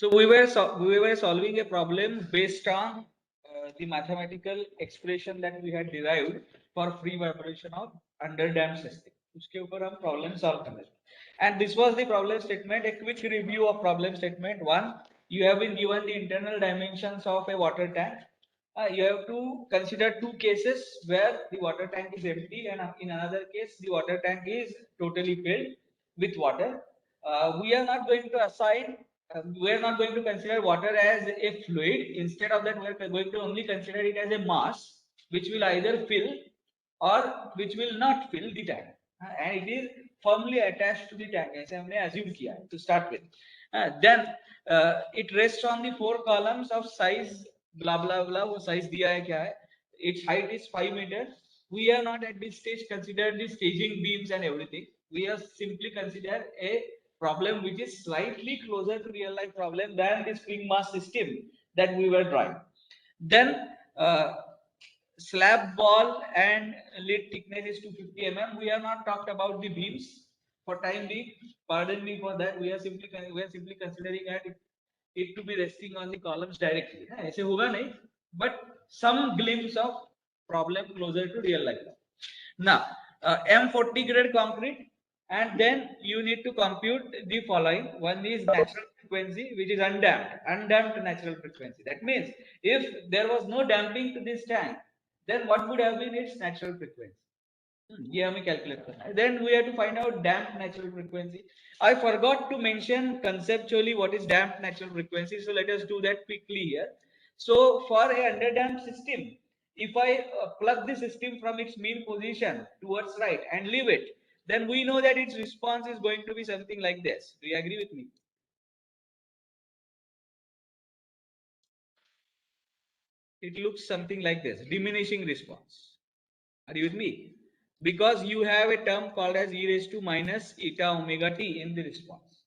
So we were solving a problem based on the mathematical expression that we had derived for free vibration of under dam system. उसके ऊपर हम problem solve कर रहे थे. And this was the problem statement. A quick review of problem statement. One, you have been given the internal dimensions of a water tank. You have to consider two cases where the water tank is empty, and in another case the water tank is totally filled with water. We are not going to assign we are not going to consider water as a fluid. Instead of that, we are going to only consider it as a mass which will either fill or which will not fill the tank. And it is firmly attached to the tank, ऐसे हमने assume किया है to start with. Then it rests on the four columns of size blah blah blah. वो size दिया है क्या है? Its height is 5 meters. We have not at this stage considered the staging beams and everything. We have simply considered a problem which is slightly closer to real life problem than the spring mass system that we were drawing. Then slab wall and lid thickness is 250 mm. We have not talked about the beams for time being. Pardon me for that. We are simply considering it to be resting on the columns directly. ऐसे होगा नहीं, but some glimpse of problem closer to real life. Now, M40 grade concrete, and then you need to compute the following. One is natural frequency, which is undamped natural frequency. That means if there was no damping to this tank, then what would have been its natural frequency? ये हमें calculate करना है. Then we have to find out damped natural frequency. I forgot to mention conceptually what is damped natural frequency, so let us do that quickly here. So for a underdamped system, if I plug the system from its mean position towards right and leave it, then we know that its response is going to be something like this. Do you agree with me? It looks something like this, diminishing response. Are you with me? Because you have a term called as e raised to minus eta omega t in the response.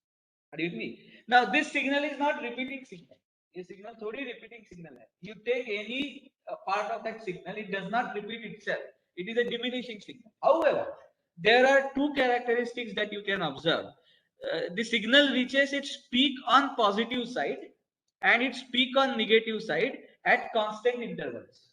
Are you with me? Now this signal is not repeating signal. ये signal थोड़ी repeating signal है. You take any part of that signal, it does not repeat itself. It is a diminishing signal. However, there are two characteristics that you can observe. The signal reaches its peak on positive side and its peak on negative side at constant intervals.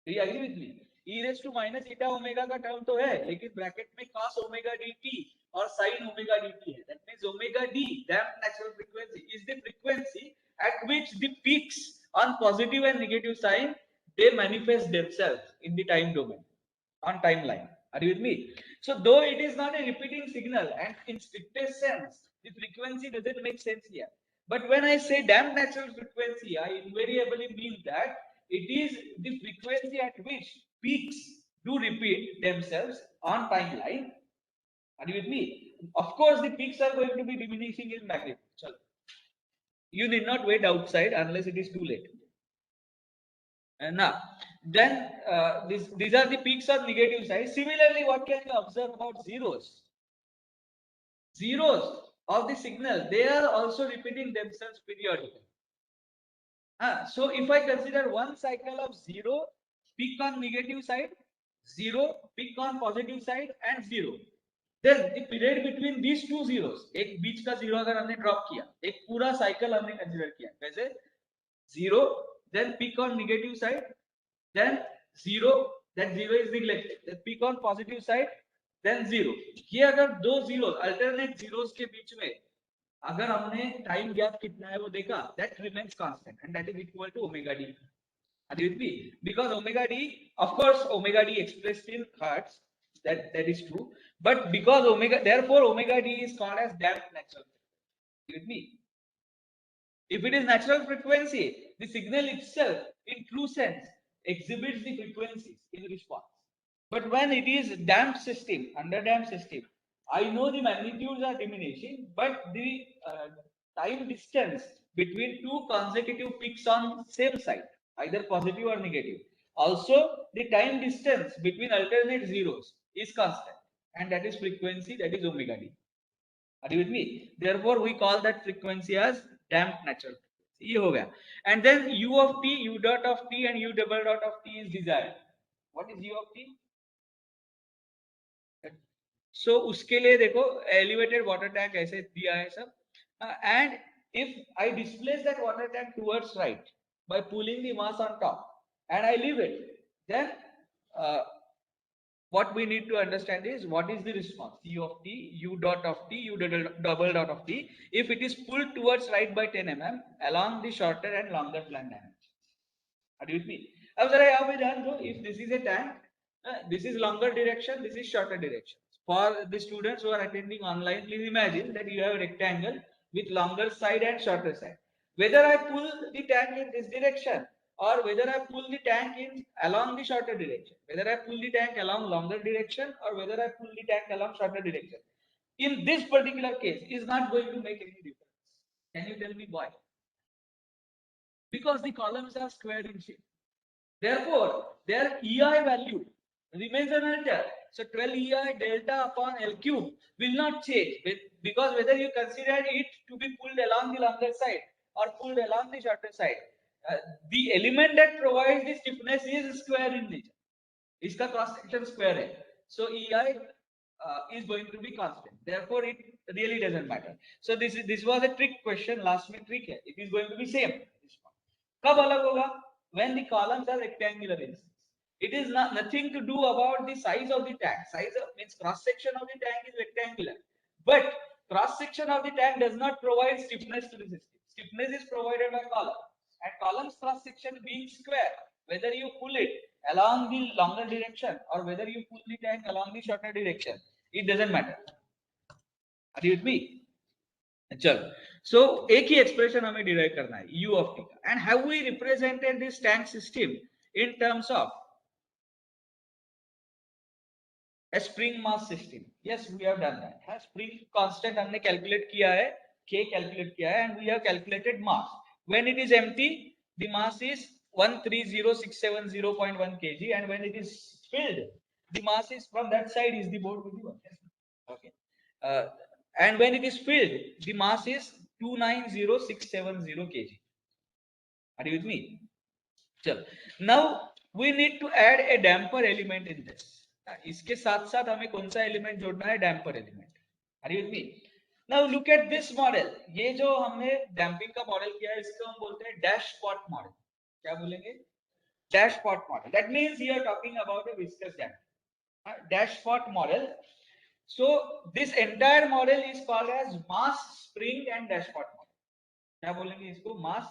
Do you agree with me? E raised to minus eta omega का term तो है, लेकिन bracket में cos omega dt और sin omega dt है. That means omega d, damped natural frequency, is the frequency at which the peaks on positive and negative sign they manifest themselves in the time domain on timeline. Are you with me? So though it is not a repeating signal, and in strictest sense, the frequency doesn't make sense here. But when I say damped natural frequency, I invariably mean that it is the frequency at which peaks do repeat themselves on timeline. Are you with me? Of course, the peaks are going to be diminishing in magnitude. You need not wait outside unless it is too late. And now, then these are the peaks on negative side. Similarly, what can you observe about zeros? Zeros of the signal, they are also repeating themselves periodically. So if I consider one cycle of zero, peak on negative side, zero, peak on positive side, and zero, then the period between these two zeros, एक बीच का zero अगर हमने drop किया, एक पूरा cycle हमने consider किया, कैसे? Zero, then peak on negative side, then zero, that zero is neglected, then peak on positive side, then zero. ये अगर दो zeros, alternate zeros के बीच में अगर हमने टाइम गैप कितना है वो देखा, that remains constant and that is equal to omega d. Are you with me? Because omega d, of course, omega d expressed in hertz, that is true, but because omega, therefore omega d is called as damped natural frequency. Are you with me? If it is natural frequency, the signal itself in true sense exhibits the frequencies in response. But when it is damped system, under damped system, I know the magnitudes are diminishing, but the time distance between two consecutive peaks on same side, either positive or negative. Also, the time distance between alternate zeros is constant, and that is frequency, that is omega d. Are you with me? Therefore, we call that frequency as damped natural frequency. ये हो गया. And then u of t, u dot of t, and u double dot of t is desired. What is u of t? So उसके लिए देखो elevated water tank ऐसे दिया है सब, and if I displace that water tank towards right by pulling the mass on top and I leave it, then what we need to understand is what is the response u of t, u dot of t, u double dot of t if it is pulled towards right by 10 mm along the shorter and longer plan dimensions. Are you with me? अब जरा यहाँ पे ध्यान दो, if this is a tank, this is longer direction, this is shorter direction. For the students who are attending online, please imagine that you have a rectangle with longer side and shorter side. Whether I pull the tank in this direction or whether I pull the tank in along the shorter direction, whether I pull the tank along longer direction or whether I pull the tank along shorter direction, in this particular case is not going to make any difference. Can you tell me why? Because the columns are square in shape. Therefore, their EI value remains unaltered. So 12 EI delta upon L cube will not change because whether you consider it to be pulled along the longer side or pulled along the shorter side, the element that provides the stiffness is square in nature. इसका cross section square है. So EI is going to be constant. Therefore, it really doesn't matter. So this was a trick question. Last में trick है. It is going to be same. कब अलग होगा? When the columns are rectangular in size. It is nothing to do about the size of the tank. Size means cross section of the tank is rectangular, but cross section of the tank does not provide stiffness to the system. Stiffness is provided by column, and columns cross section being square, whether you pull it along the longer direction or whether you pull the tank along the shorter direction, it doesn't matter. Are you with me? चलो, so एक ही expression हमें derive करना है u of t का. And have we represented this tank system in terms of a spring mass system? Yes, we have done that. है spring constant हमने calculate किया है, k calculate किया है, and we have calculated mass. When it is empty, the mass is 130670.1 kg, and when it is filled, the mass is from that side is the board with you. Okay. And when it is filled, the mass is 290670 kg. Are you with me? Chalo. Now we need to add a damper element in this. इसके साथ साथ हमें कौन सा element जोड़ना है? Damper element. Are you with me? Now look at this model. ये जो हमने डैम्पिंग का मॉडल किया है इसको हम बोलते हैं डैश पॉट मॉडल. क्या बोलेंगे? Dash pot model. That means we are talking about a viscous damping. Dash pot model. So this entire model is called as mass spring and dashpot model. क्या बोलेंगे इसको? Mass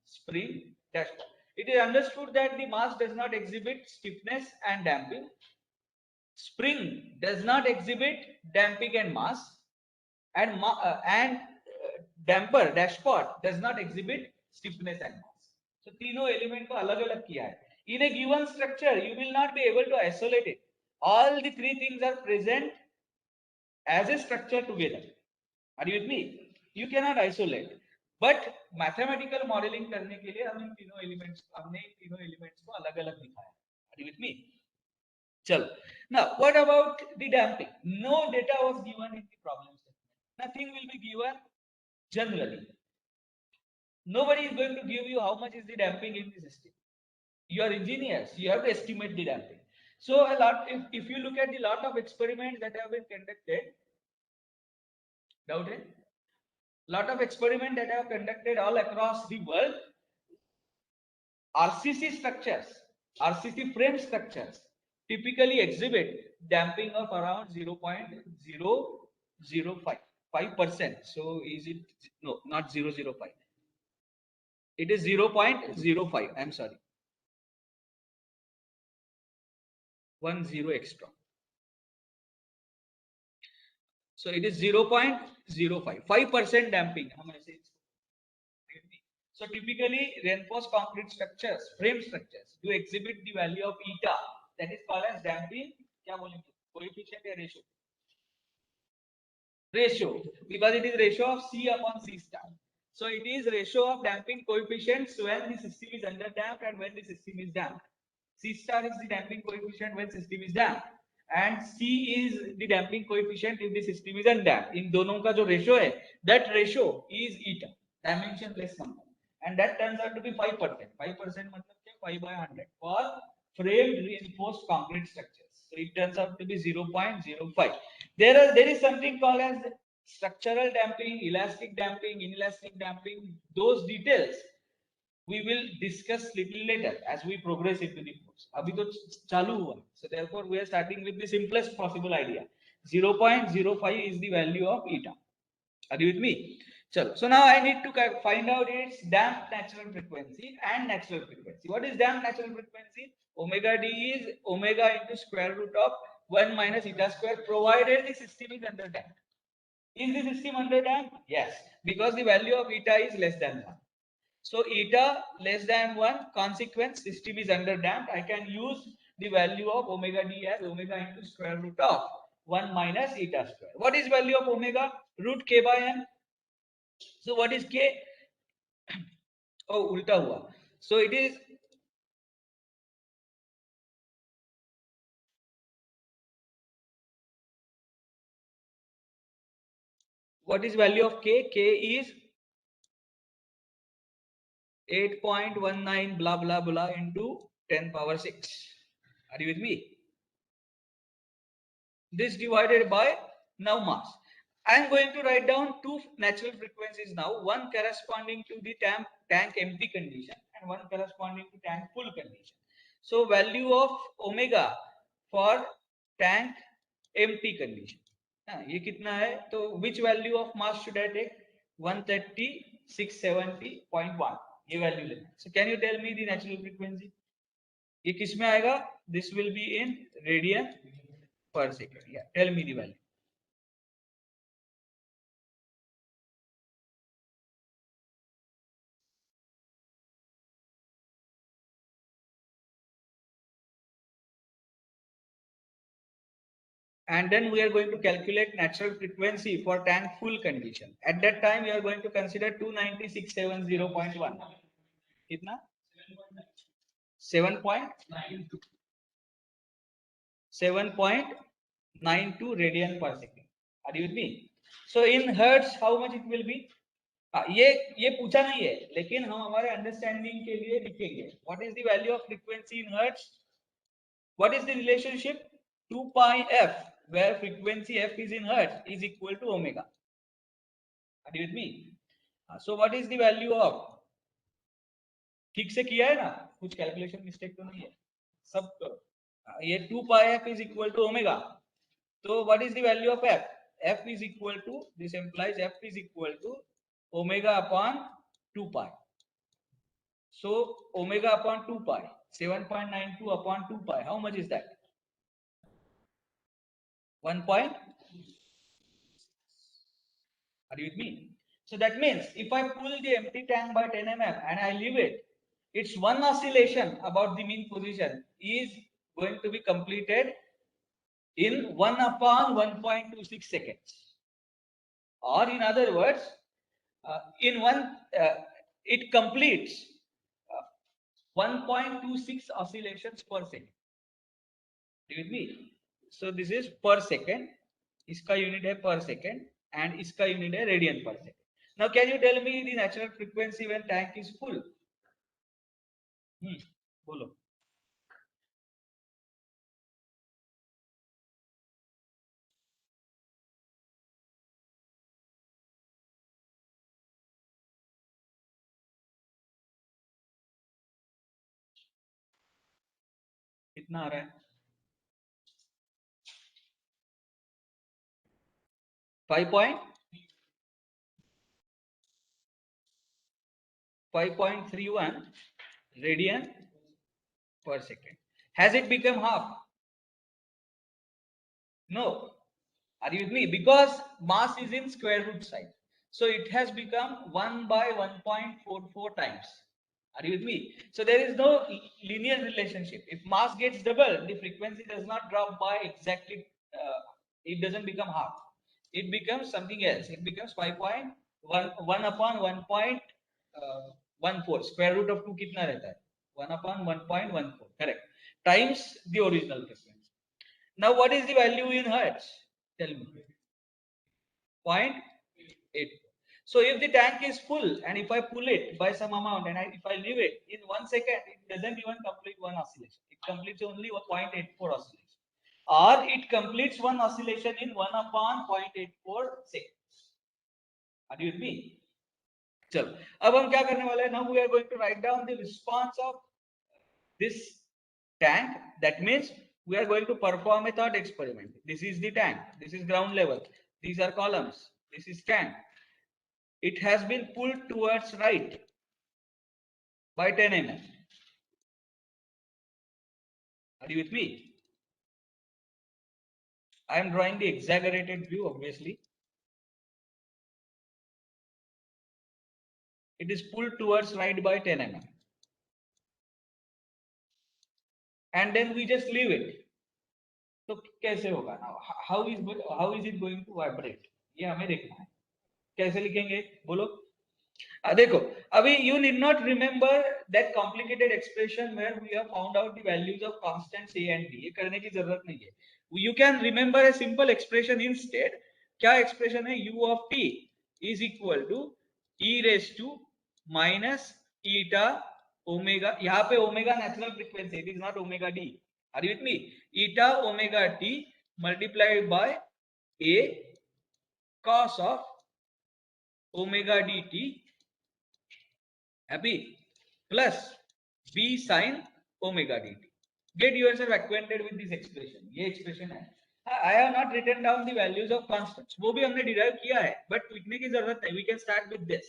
spring dashpot. It is understood that the mass does not exhibit stiffness and damping. Spring does not exhibit damping and mass, and damper dashpot does not exhibit stiffness and mass. So तीनों element को अलग अलग किया है. In a given structure, you will not be able to isolate it. All the three things are present as a structure together. Are you with me? You cannot isolate. But mathematical modeling करने के लिए हमने तीनों elements को अलग-अलग दिखाया. Are you with me? चलो. Now, what about the damping? No data was given in the problem statement. Nothing will be given generally. Nobody is going to give you how much is the damping in the system. You are engineers. You have to estimate the damping. So a lot, if you look at the lot of experiments that have been conducted, doubt है? Lot of experiments that have conducted all across the world, RCC structures, RCC frame structures typically exhibit damping of around 0.005%. So is it? No, not 0.005. It is 0.05. I'm sorry. 10 extra. So it is 0.05. 5% damping. So typically reinforced concrete structures, frame structures, do exhibit the value of eta, that is called as damping. क्या बोलेंगे? Coefficient या ratio? Ratio, because it is ratio of C upon C star. So it is ratio of damping coefficients when the system is under damped and when the system is damped. C star is the damping coefficient when system is damped, and C is the damping coefficient if the system is undamped. इन दोनों का जो ratio है, that ratio is eta, dimensionless number, and that turns out to be 5%. 5% मतलब क्या? 5 by 100 for framed reinforced concrete structures. So it turns out to be 0.05. There is something called as structural damping, elastic damping, inelastic damping, those details we will discuss little later as we progress into the course. Abhi to chalu hua. So therefore we are starting with the simplest possible idea. 0.05 is the value of eta. Are you with me? Chalo. So now I need to find out its damped natural frequency and natural frequency. What is damped natural frequency? Omega d is omega into square root of 1 minus eta square, provided the system is under damped. Is the system under damped? Yes, because the value of eta is less than 1. So eta less than 1, consequence system is under damped. I can use the value of omega d as omega into square root of 1 minus eta square. What is value of omega? Root k by n. So what is k? Oh, ulta hua. So it is what is value of k? K is 8.19 blah blah blah into 10 power 6. Are you with me? This divided by now mass. I am going to write down two natural frequencies now, one corresponding to the tank empty condition and one corresponding to tank full condition. So value of omega for tank empty condition. ये कितना है? तो which value of mass should I take? 130, 670.1. ये value लेना. So can you tell me the natural frequency? ये किस में आएगा? This will be in radian per second. Yeah, tell me the value. And then we are going to calculate natural frequency for tank full condition. At that time, we are going to consider 29670.1. Kitna? 7.92 radian per second. Are you with me? So in hertz, how much it will be? ये पूछा नहीं है, लेकिन हम हमारे understanding के लिए लिखेंगे. What is the value of frequency in hertz? What is the relationship? 2 pi f, where frequency f is in hertz, is equal to omega. Are you with me? So what is the value of? ठीक से किया है ना? कुछ calculation mistake तो नहीं है? सब करो. ये 2 pi f is equal to omega. So what is the value of f? F is equal to, this implies f is equal to omega upon 2 pi. So omega upon 2 pi, 7.92 upon 2 pi, how much is that? 1 point. Are you with me? So that means if I pull the empty tank by 10 mm and I leave it, its one oscillation about the mean position is going to be completed in 1 upon 1.26 seconds. Or in other words, it completes 1.26 oscillations per second. Do you with me? So this is per second. Iska unit hai per second and iska unit hai radian per second. Now can you tell me the natural frequency when tank is full? बोलो. कितना आ रहा है? 5.31 radian per second. Has it become half? No. Are you with me? Because mass is in square root side. So it has become 1 by 1.44 times. Are you with me? So there is no linear relationship. If mass gets double, the frequency does not drop by exactly, it doesn't become half. It becomes something else. It becomes 5.1 1 upon 1.14. Square root of 2 kitna rehta hai? 1 upon 1.14. Correct. Times the original frequency. Now what is the value in hertz? Tell me. 0.8. So if the tank is full and if I pull it by some amount and if I leave it in 1 second, it doesn't even complete one oscillation. It completes only 0.84 oscillation. Or it completes one oscillation in 1 upon 0.84 seconds. Are you with me? चलो अब हम क्या करने वाले हैं? Now we are going to write down the response of this tank. That means we are going to perform a third experiment. This is the tank, this is ground level, these are columns, this is tank. It has been pulled towards right by 10 mm. Are you with me? I am drawing the exaggerated view, obviously. It is pulled towards right by 10 mm. And then we just leave it. तो कैसे होगा ना? How is it going to vibrate? ये हमें देखना है. कैसे लिखेंगे बोलो? देखो अभी you need not remember that complicated expression where we have found out the values of constants a and b. ये करने की जरूरत नहीं है. You can remember a simple expression instead. क्या expression है? U of t is equal to e raised to minus eta omega. यहाँ पे omega natural frequency, it is not omega d. Are you with me? Eta omega t multiplied by a cos of omega dt, happy, plus b sin omega dt. Get yourself acquainted with this expression. ये expression है. I have not written down the values of constants. वो भी हमने derive किया है, but लिखने की जरूरत नहीं. We can start with this.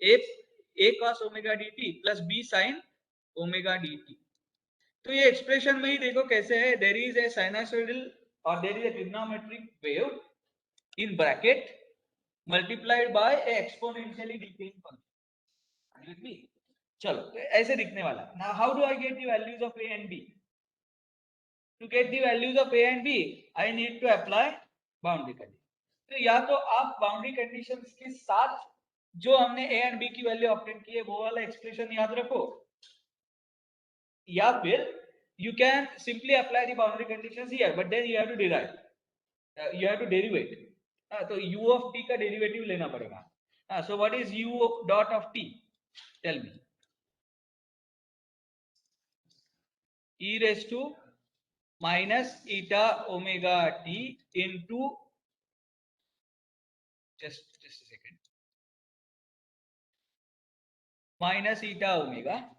A cos omega dt plus b sin omega dt. तो ये expression में ही देखो कैसे है. There is a sinusoidal or there is a trigonometric wave in bracket multiplied by a exponentially decaying function. With me? चलो ऐसे दिखने वाला. Now how do I get the values of a and b? To get the values of a and b, I need to apply boundary condition. तो या तो आप boundary conditions के साथ जो हमने a and b की वैल्यू ऑब्टेन की है वो वाला एक्सप्रेशन याद रखो, या फिर you can simply apply the boundary conditions here, but then you have to derive, you have to derivate. तो u of t का डेरिवेटिव लेना पड़ेगा. So what is u dot of t? Tell me. E raised to minus eta omega t into, just a second, minus eta omega.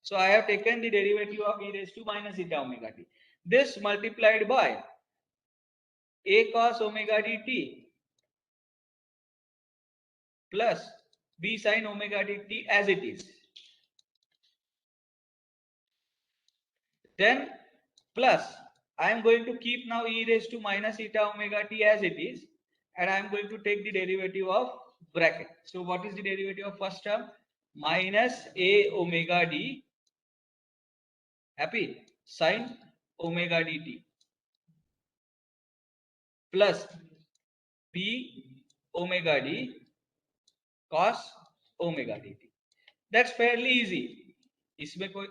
So I have taken the derivative of e raised to minus eta omega t. This multiplied by a cos omega dt plus b sin omega dt as it is. Then plus I am going to keep now e raised to minus eta omega t as it is, and I am going to take the derivative of bracket. So what is the derivative of first term? Minus a omega d, happy, sin omega dt plus b omega d cos omega dt. That's fairly easy. इसमें कोई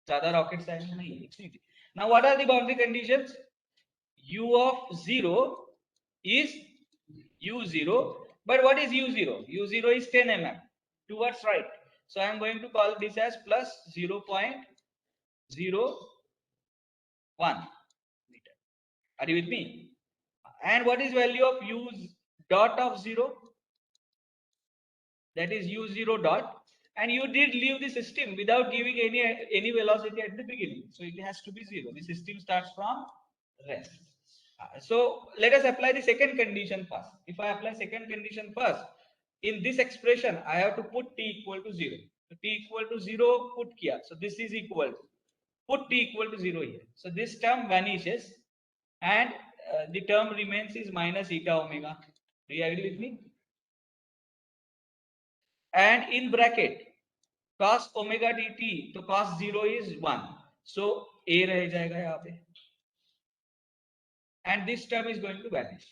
ज्यादा rocket science नहीं है. Now what are the boundary conditions? U of 0 is u0, but what is u0? U0 is 10 mm towards right, so I am going to call this as plus 0.01 meter. Are you with me? And what is value of u dot of 0? That is u0 dot, and you did leave the system without giving any velocity at the beginning, so it has to be 0. The system starts from rest. So let us apply the second condition first. If I apply second condition first, in this expression I have to put t equal to 0. So t equal to 0 put kiya, so this is equal to, put t equal to 0 here. So this term vanishes and the term remains is minus eta omega. Do you agree with me? And in bracket cos omega dt, तो cos 0 is 1, so a रह जाएगा यहाँ पे, and this term is going to vanish.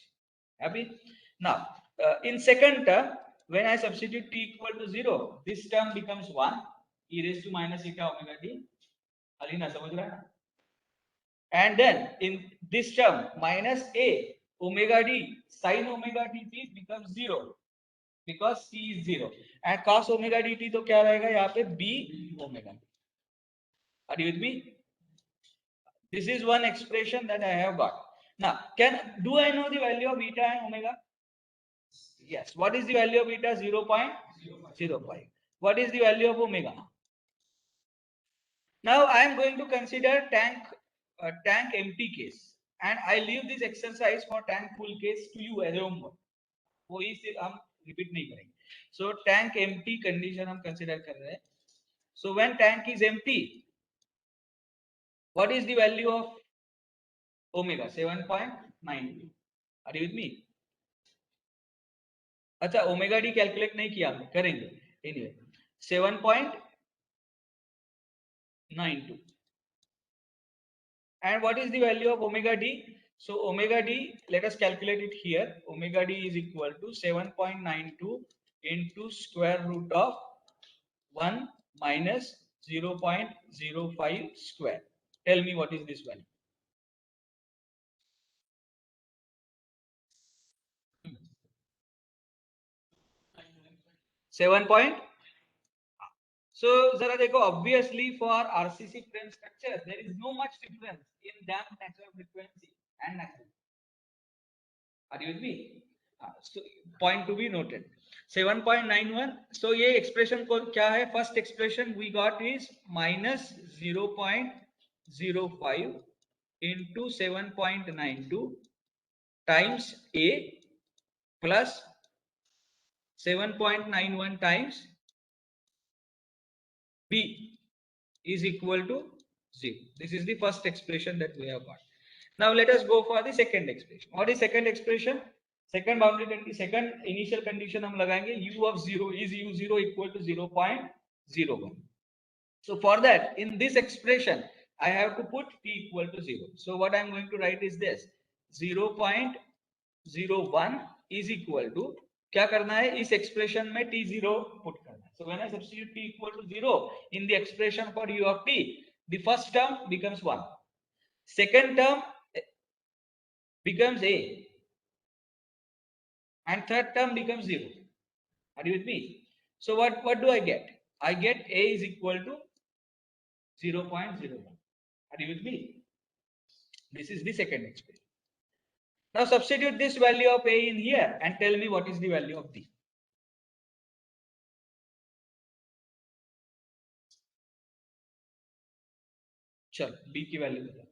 Happy? Now in second term, when I substitute t equal to 0, this term becomes 1, e raised to minus eta omega t. Alina, समझ रहा है? And then in this term minus a omega d sin omega dt becomes 0 because c is 0, and cos omega dt तो क्या रहेगा यहाँ पे? b omega t. Are you with me? This is one expression that I have got. Now do I know the value of beta and omega? Yes. What is the value of beta? 0.05. What is the value of omega? Now I am going to consider tank empty case, and I leave this exercise for tank full case to you as a homework. वो इसे हम repeat नहीं करेंगे. So tank empty condition हम consider कर रहे हैं. So when tank is empty, what is the value of omega? 7.92. Are you with me? अच्छा ओमेगा डी कैलकुलेट नहीं किया हमने, करेंगे anyway. 7.92. And what is the value of omega d? So omega d, let us calculate it here. Omega d is equal to 7.92 into square root of 1 minus 0.05 square. Tell me what is this value? 7 point. So zara dekho, obviously for RCC plane structure there is no much difference in damped natural frequency and natural. Are you with me? So point to be noted. 7.91. So ये expression को क्या है? First expression we got is minus 0.05 into 7.92 times A plus 7.91 times B is equal to 0. This is the first expression that we have got. Now let us go for the second expression. What is second expression? Second boundary condition, second initial condition हम लगाएंगे u of 0 is u0 equal to 0.01. So for that, in this expression, I have to put t equal to 0. So what I am going to write is this: 0.01 is equal to, क्या करना है इस expression में t0 put करना है. So when I substitute t equal to 0 in the expression for u of t, the first term becomes 1, second term becomes a, and third term becomes 0. Are you with me? So what do I get? I get a is equal to 0.01. Are you with me? This is the second expression. Now substitute this value of a in here and tell me what is the value of b. चलो b की value बताओ.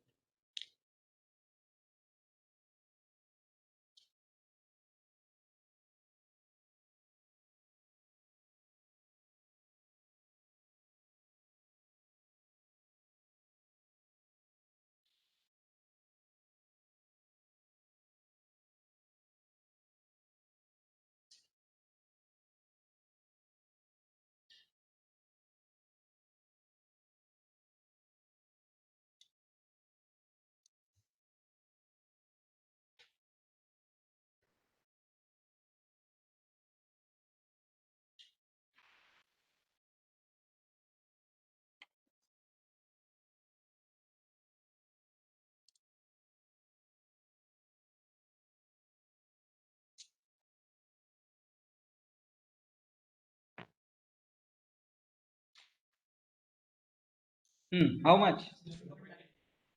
How much?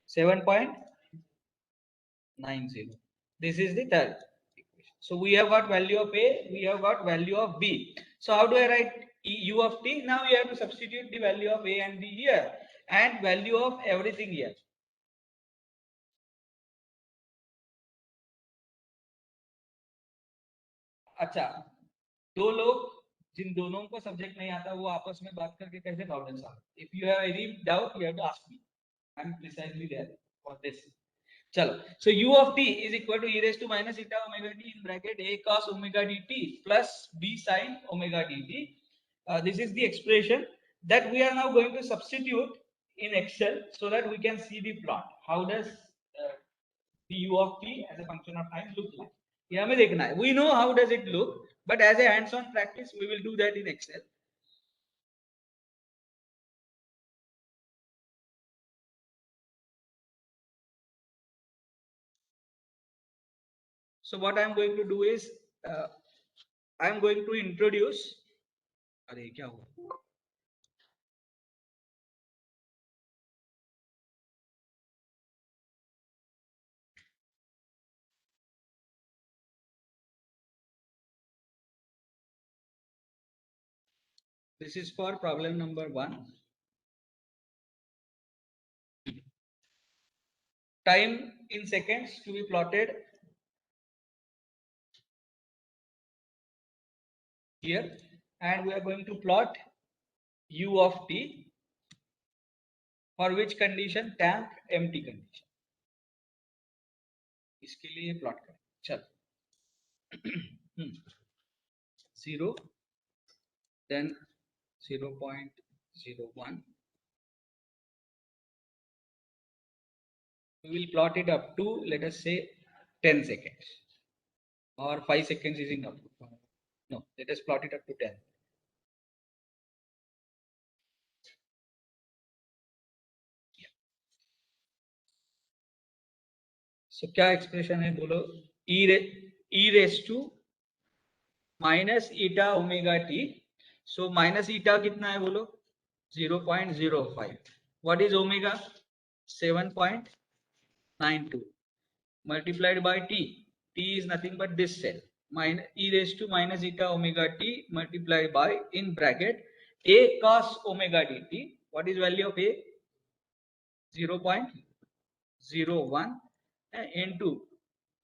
7.90. This is the third equation. So we have got value of a, we have got value of b. So how do I write u of t? Now we have to substitute the value of a and b here and value of everything here. अच्छा, दो लोग जिन दोनों को subject नहीं आता वो आपस में बात करके कैसे problem solve? If you have any doubt you have to ask me. I am precisely there for this. चलो, so u of t is equal to e raised to minus eta omega t in bracket a cos omega dt plus b sin omega dt. This is the expression that we are now going to substitute in Excel so that we can see the plot. How does the u of t as a function of time look like? ये हमें देखना है. We know how does it look, but as a hands-on practice, we will do that in Excel. So what I am going to do is, I am going to introduce. अरे क्या हुआ? This is for problem number 1. Time in seconds to be plotted here, and we are going to plot u of t for which condition? Tank empty condition. इसके लिए plot करें. चल 0, then 0.01. We will plot it up to, let us say, 10 seconds, or 5 seconds is enough. No, let us plot it up to 10. So क्या expression है बोलो? e raised to minus eta omega t. So minus eta कितना है बोलो? 0.05. What is omega? 7.92 multiplied by t. T is nothing but this cell. Minus e raised to minus eta omega t multiplied by, in bracket, a cos omega dt. What is value of a? 0.01 into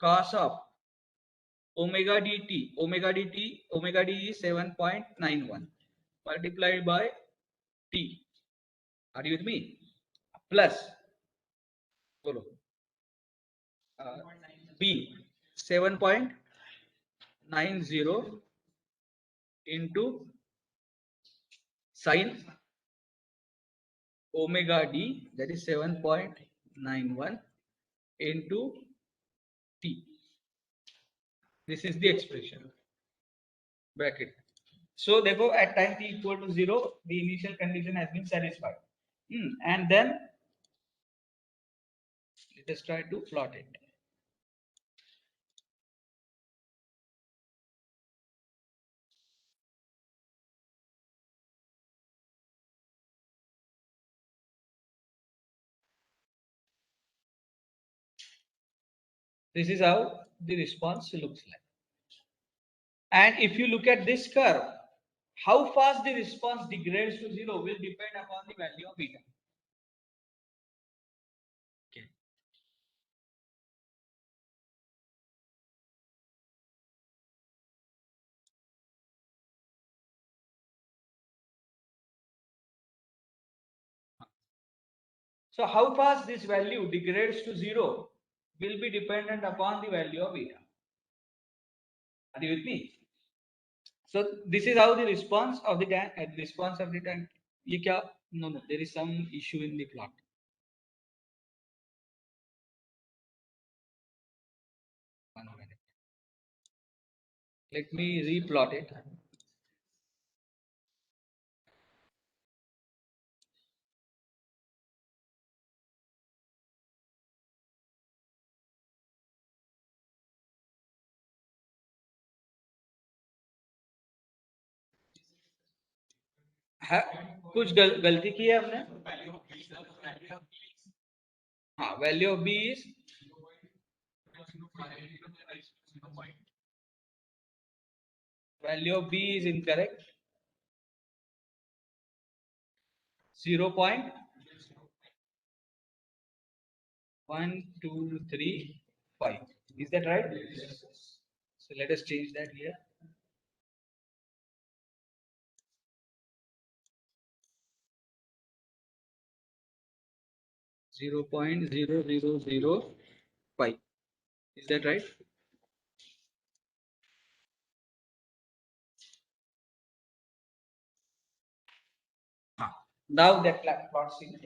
cos of omega dt. Omega d is 7.91 multiplied by t. Are you with me? Plus बोलो b 7.90 into sin omega d, that is 7.91 into t. This is the expression bracket. So therefore at time t equal to 0, the initial condition has been satisfied. And then let us try to plot it. This is how the response looks like. And if you look at this curve, how fast the response degrades to 0 will depend upon the value of beta. Okay. So how fast this value degrades to 0 will be dependent upon the value of beta. Are you with me? So this is how the response of the tank. Response of the tank. ये क्या? No, there is some issue in the plot. One minute. Let me replot it. कुछ गलती की है हमने. हाँ, value of b is incorrect. 0.1235. Is that right? So let us change that here. .0005. Is that right? Now that plot seems.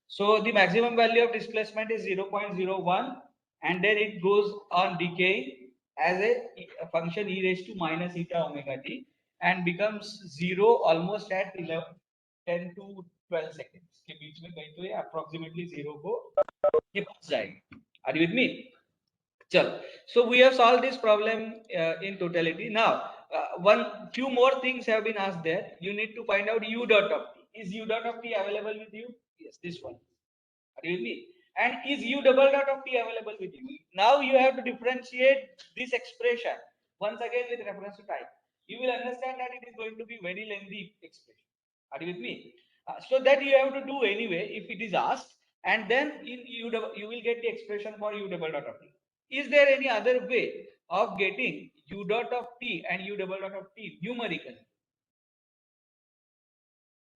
So the maximum value of displacement is 0.01, and then it goes on decaying as a function e raised to minus eta omega t, and becomes 0 almost at 10 to 12 seconds के बीच में कहीं तो ये approximately 0 को ये पहुंच जाएगी. Are you with me? चलो. So we have solved this problem in totality. Now few more things have been asked there. You need to find out u dot of t. Is u dot of t available with you? Yes, this one. Are you with me? And is u double dot of t available with you? Now you have to differentiate this expression once again with reference to time. You will understand that it is going to be very lengthy expression. Are you with me? So that you have to do anyway if it is asked, and then you will get the expression for u double dot of t. Is there any other way of getting u dot of t and u double dot of t numerically?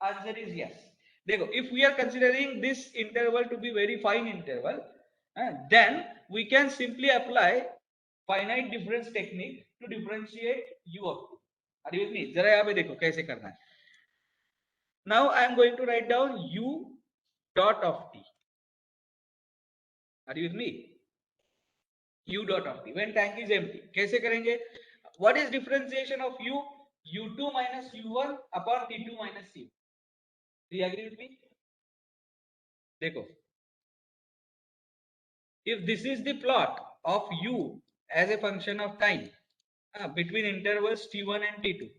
Answer is yes. Dekho, if we are considering this interval to be very fine interval, then we can simply apply finite difference technique to differentiate u of t. Are you with me? जरा यहाँ पे देखो कैसे करना है. Now I am going to write down u dot of t. Are you with me? U dot of t when tank is empty. कैसे करेंगे? What is differentiation of u? u2 minus u1 upon t2 minus c. Do you agree with me? देखो, if this is the plot of u as a function of time between intervals t1 and t2,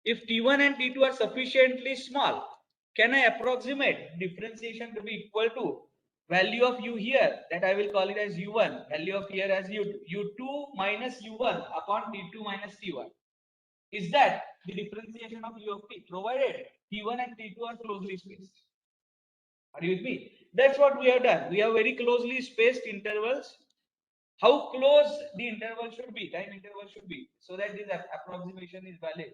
if t1 and t2 are sufficiently small, can I approximate differentiation to be equal to value of u here, that I will call it as u1, value of here as u2, u2 minus u1 upon t2 minus t1. Is that the differentiation of u of t, provided t1 and t2 are closely spaced? Are you with me? That's what we have done. We have very closely spaced intervals. How close the interval should be, time interval should be, so that this approximation is valid.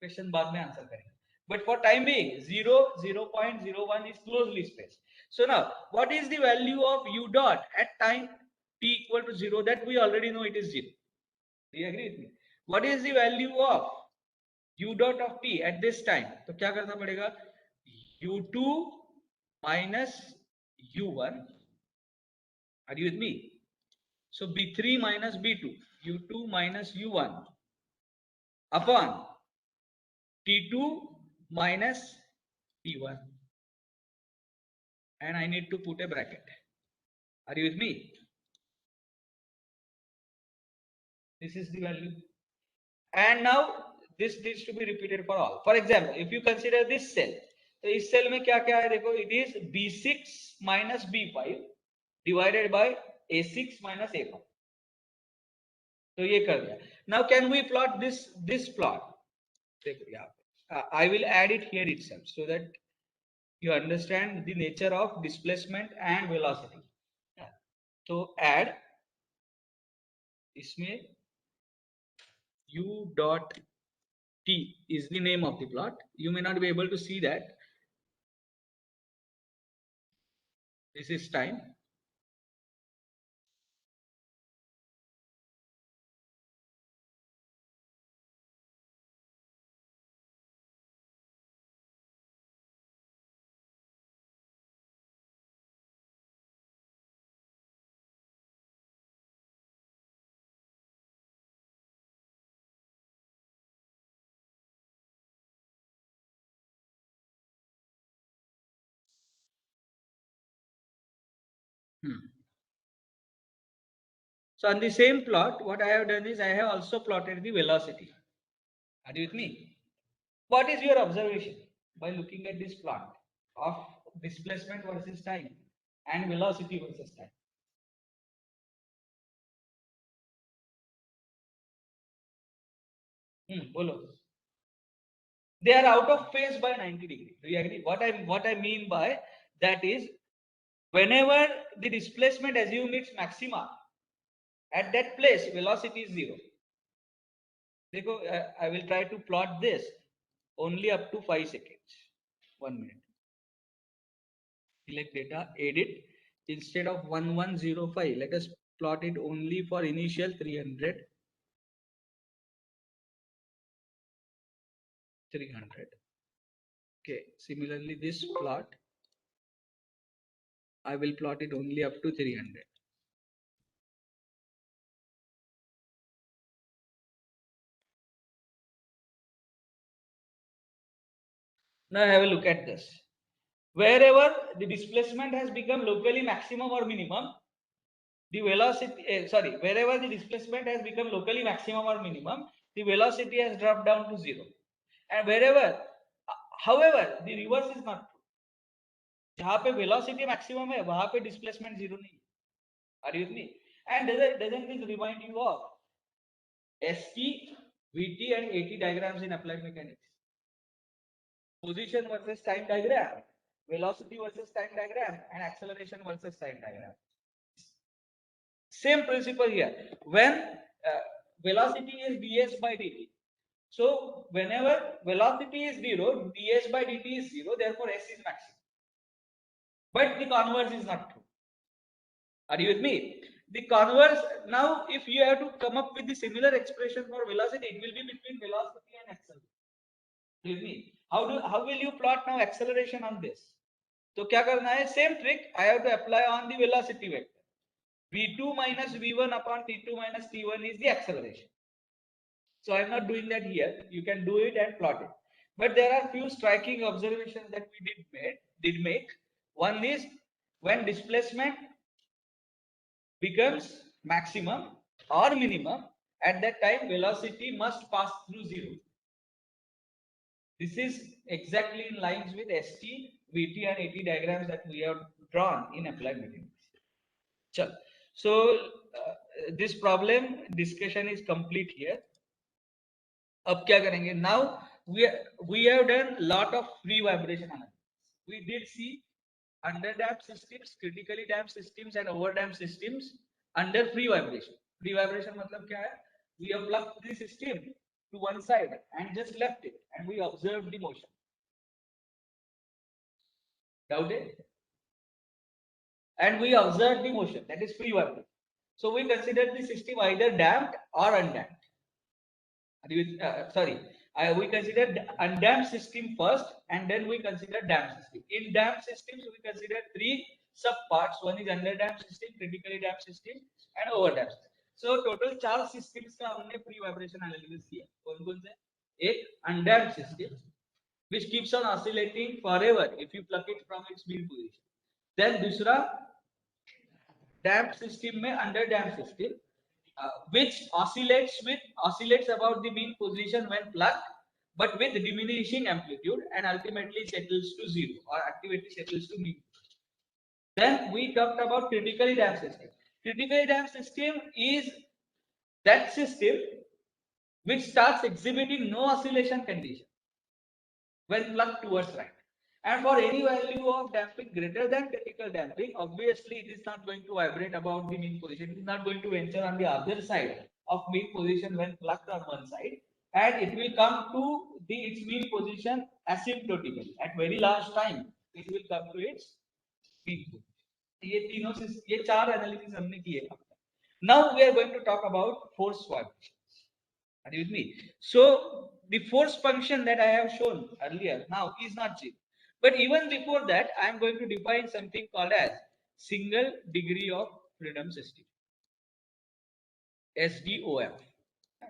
Question बाद में answer करेंगे. But for time being, 0, 0.01 is closely spaced. So now, what is the value of u dot at time t equal to 0? That we already know it is 0. Do you agree with me? What is the value of u dot of t at this time? तो क्या करना पड़ेगा? u2 minus u1. Are you with me? So b3 minus b2, u2 minus u1 upon t2 minus t1, and I need to put a bracket. Are you with me? This is the value, and now this needs to be repeated for all. For example, if you consider this cell, तो इस cell में क्या क्या है देखो, it is b6 minus b5 divided by a6 minus a5. तो ये कर दिया. Now can we plot this plot? देखो यहाँ पे I will add it here itself so that you understand the nature of displacement and velocity. तो add इसमें u dot t is the name of the plot. You may not be able to see that. This is time. So on the same plot, what I have done is I have also plotted the velocity. Are you with me? What is your observation by looking at this plot of displacement versus time and velocity versus time? Bolo. They are out of phase by 90 degrees. Do you agree? What I mean by that is, whenever the displacement assume its maxima, at that place velocity is 0. I will try to plot this only up to 5 seconds. 1 minute. Select data, edit. Instead of 1105, let us plot it only for initial 300. 300. Okay. Similarly, this plot, I will plot it only up to 300. Now have a look at this. Wherever the displacement has become locally maximum or minimum, the velocity, wherever the displacement has become locally maximum or minimum, the velocity has dropped down to 0. And wherever, however, the reverse is not true. जहाँ पे velocity maximum है, वहाँ पे displacement 0 नहीं. Are you with me? And doesn't this remind you of ST, VT and AT diagrams in applied mechanics? position versus time diagram, velocity versus time diagram, and acceleration versus time diagram. Same principle here. When velocity is ds by dt, so whenever velocity is 0, ds by dt is 0, therefore s is maximum. But the converse is not true. Are you with me? The converse, now if you have to come up with the similar expression for velocity, it will be between velocity and acceleration. With me, how will you plot now acceleration on this? So क्या करना है? Same trick I have to apply on the velocity vector. v2 minus v1 upon t2 minus t1 is the acceleration. So I'm not doing that here. You can do it and plot it. But there are few striking observations that we did make. One is when displacement becomes maximum or minimum, at that time velocity must pass through zero. This is exactly in lines with ST, VT and AT diagrams that we have drawn in applied mechanics. So this problem discussion is complete here. अब क्या करेंगे? Now we have done lot of free vibration analysis. We did see underdamped systems, critically damped systems and overdamped systems under free vibration. Free vibration मतलब क्या है? We have plugged the system to one side and just left it, and we observed the motion. Doubted? And we observed the motion. That is free vibration. So we considered the system either damped or undamped. We considered undamped system first, and then we considered damped system. In damped systems, we consider three subparts. One is underdamped system, critically damped system, and overdamped system. So total 4 systems का हमने free vibration analysis किया. कौन-कौन से? एक undamped system, which keeps on oscillating forever if you pluck it from its mean position. Then दूसरा damped system में underdamped system, which oscillates about the mean position when plugged, but with diminishing amplitude and ultimately settles to zero or activity settles to mean. Then we talked about critically damped system. Critically damped system is that system which starts exhibiting no oscillation condition when plugged towards right. And for any value of damping greater than critical damping, obviously it is not going to vibrate about the mean position. It is not going to venture on the other side of mean position when plugged on one side, and it will come to its mean position asymptotically. At very last time, it will come to its mean position. ये 4 analysis हमने किए. Now we are going to talk about force vibrations. Are you with me? So the force function that I have shown earlier now is not zero. But even before that, I am going to define something called as single degree of freedom system. SDOF.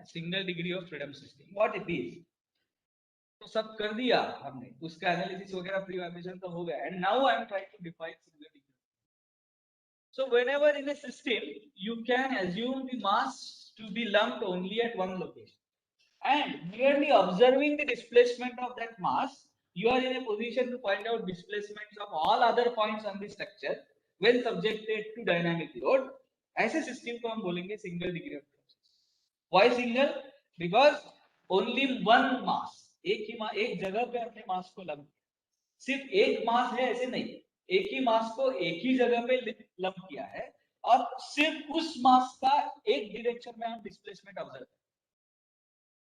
Single degree of freedom system. What it is? तो सब कर दिया हमने, उसका analysis वगैरह free vibration तो हो गया. And now I am trying to define single degree. So whenever in a system, you can assume the mass to be lumped only at one location, and merely observing the displacement of that mass, you are in a position to find out displacements of all other points on the structure when subjected to dynamic load. ऐसे system को हम बोलेंगे single degree of freedom system. Why single? Because only one mass, एक जगह पे अपने मास को lump, सिर्फ एक मास है ऐसे नहीं, एक ही मास को एक ही जगह पे लंप किया है, और सिर्फ उस मास का एक डायरेक्शन में हम डिस्प्लेसमेंट ऑब्जर्व करते हैं.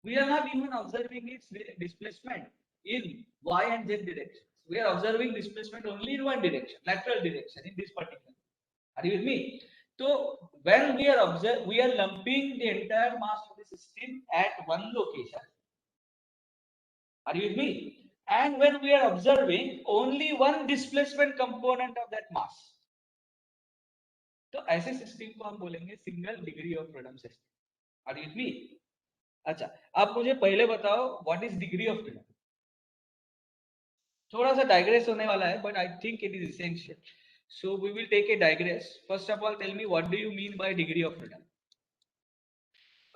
We are not even observing its displacement in y and z directions. We are observing displacement only in one direction, lateral direction in this particular. Are you with me? So when we are lumping the entire mass of the system at one location. Are you with me? And when we are observing only one displacement component of that mass, तो ऐसे system को हम बोलेंगे single degree of freedom system. Are you with me? अच्छा, आप मुझे पहले बताओ what is degree of freedom. थोड़ा सा डाइग्रेस होने वाला है, but I think it is essential. So we will take a digress. First of all tell me what do you mean by degree of freedom.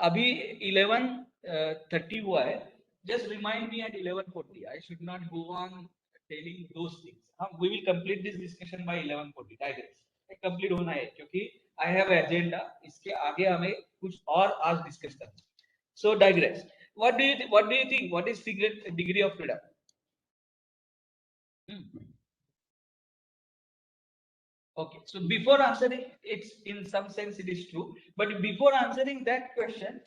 अभी 11:30 हुआ है. Just remind me at 11:40. I should not go on telling those things. We will complete this discussion by 11:40. Digress. Complete होना है क्योंकि I have an agenda. इसके आगे हमें कुछ और आज discuss करना है. So digress. What do you think? What is degree of freedom? Okay, so before answering, it's in some sense it is true, but before answering that question,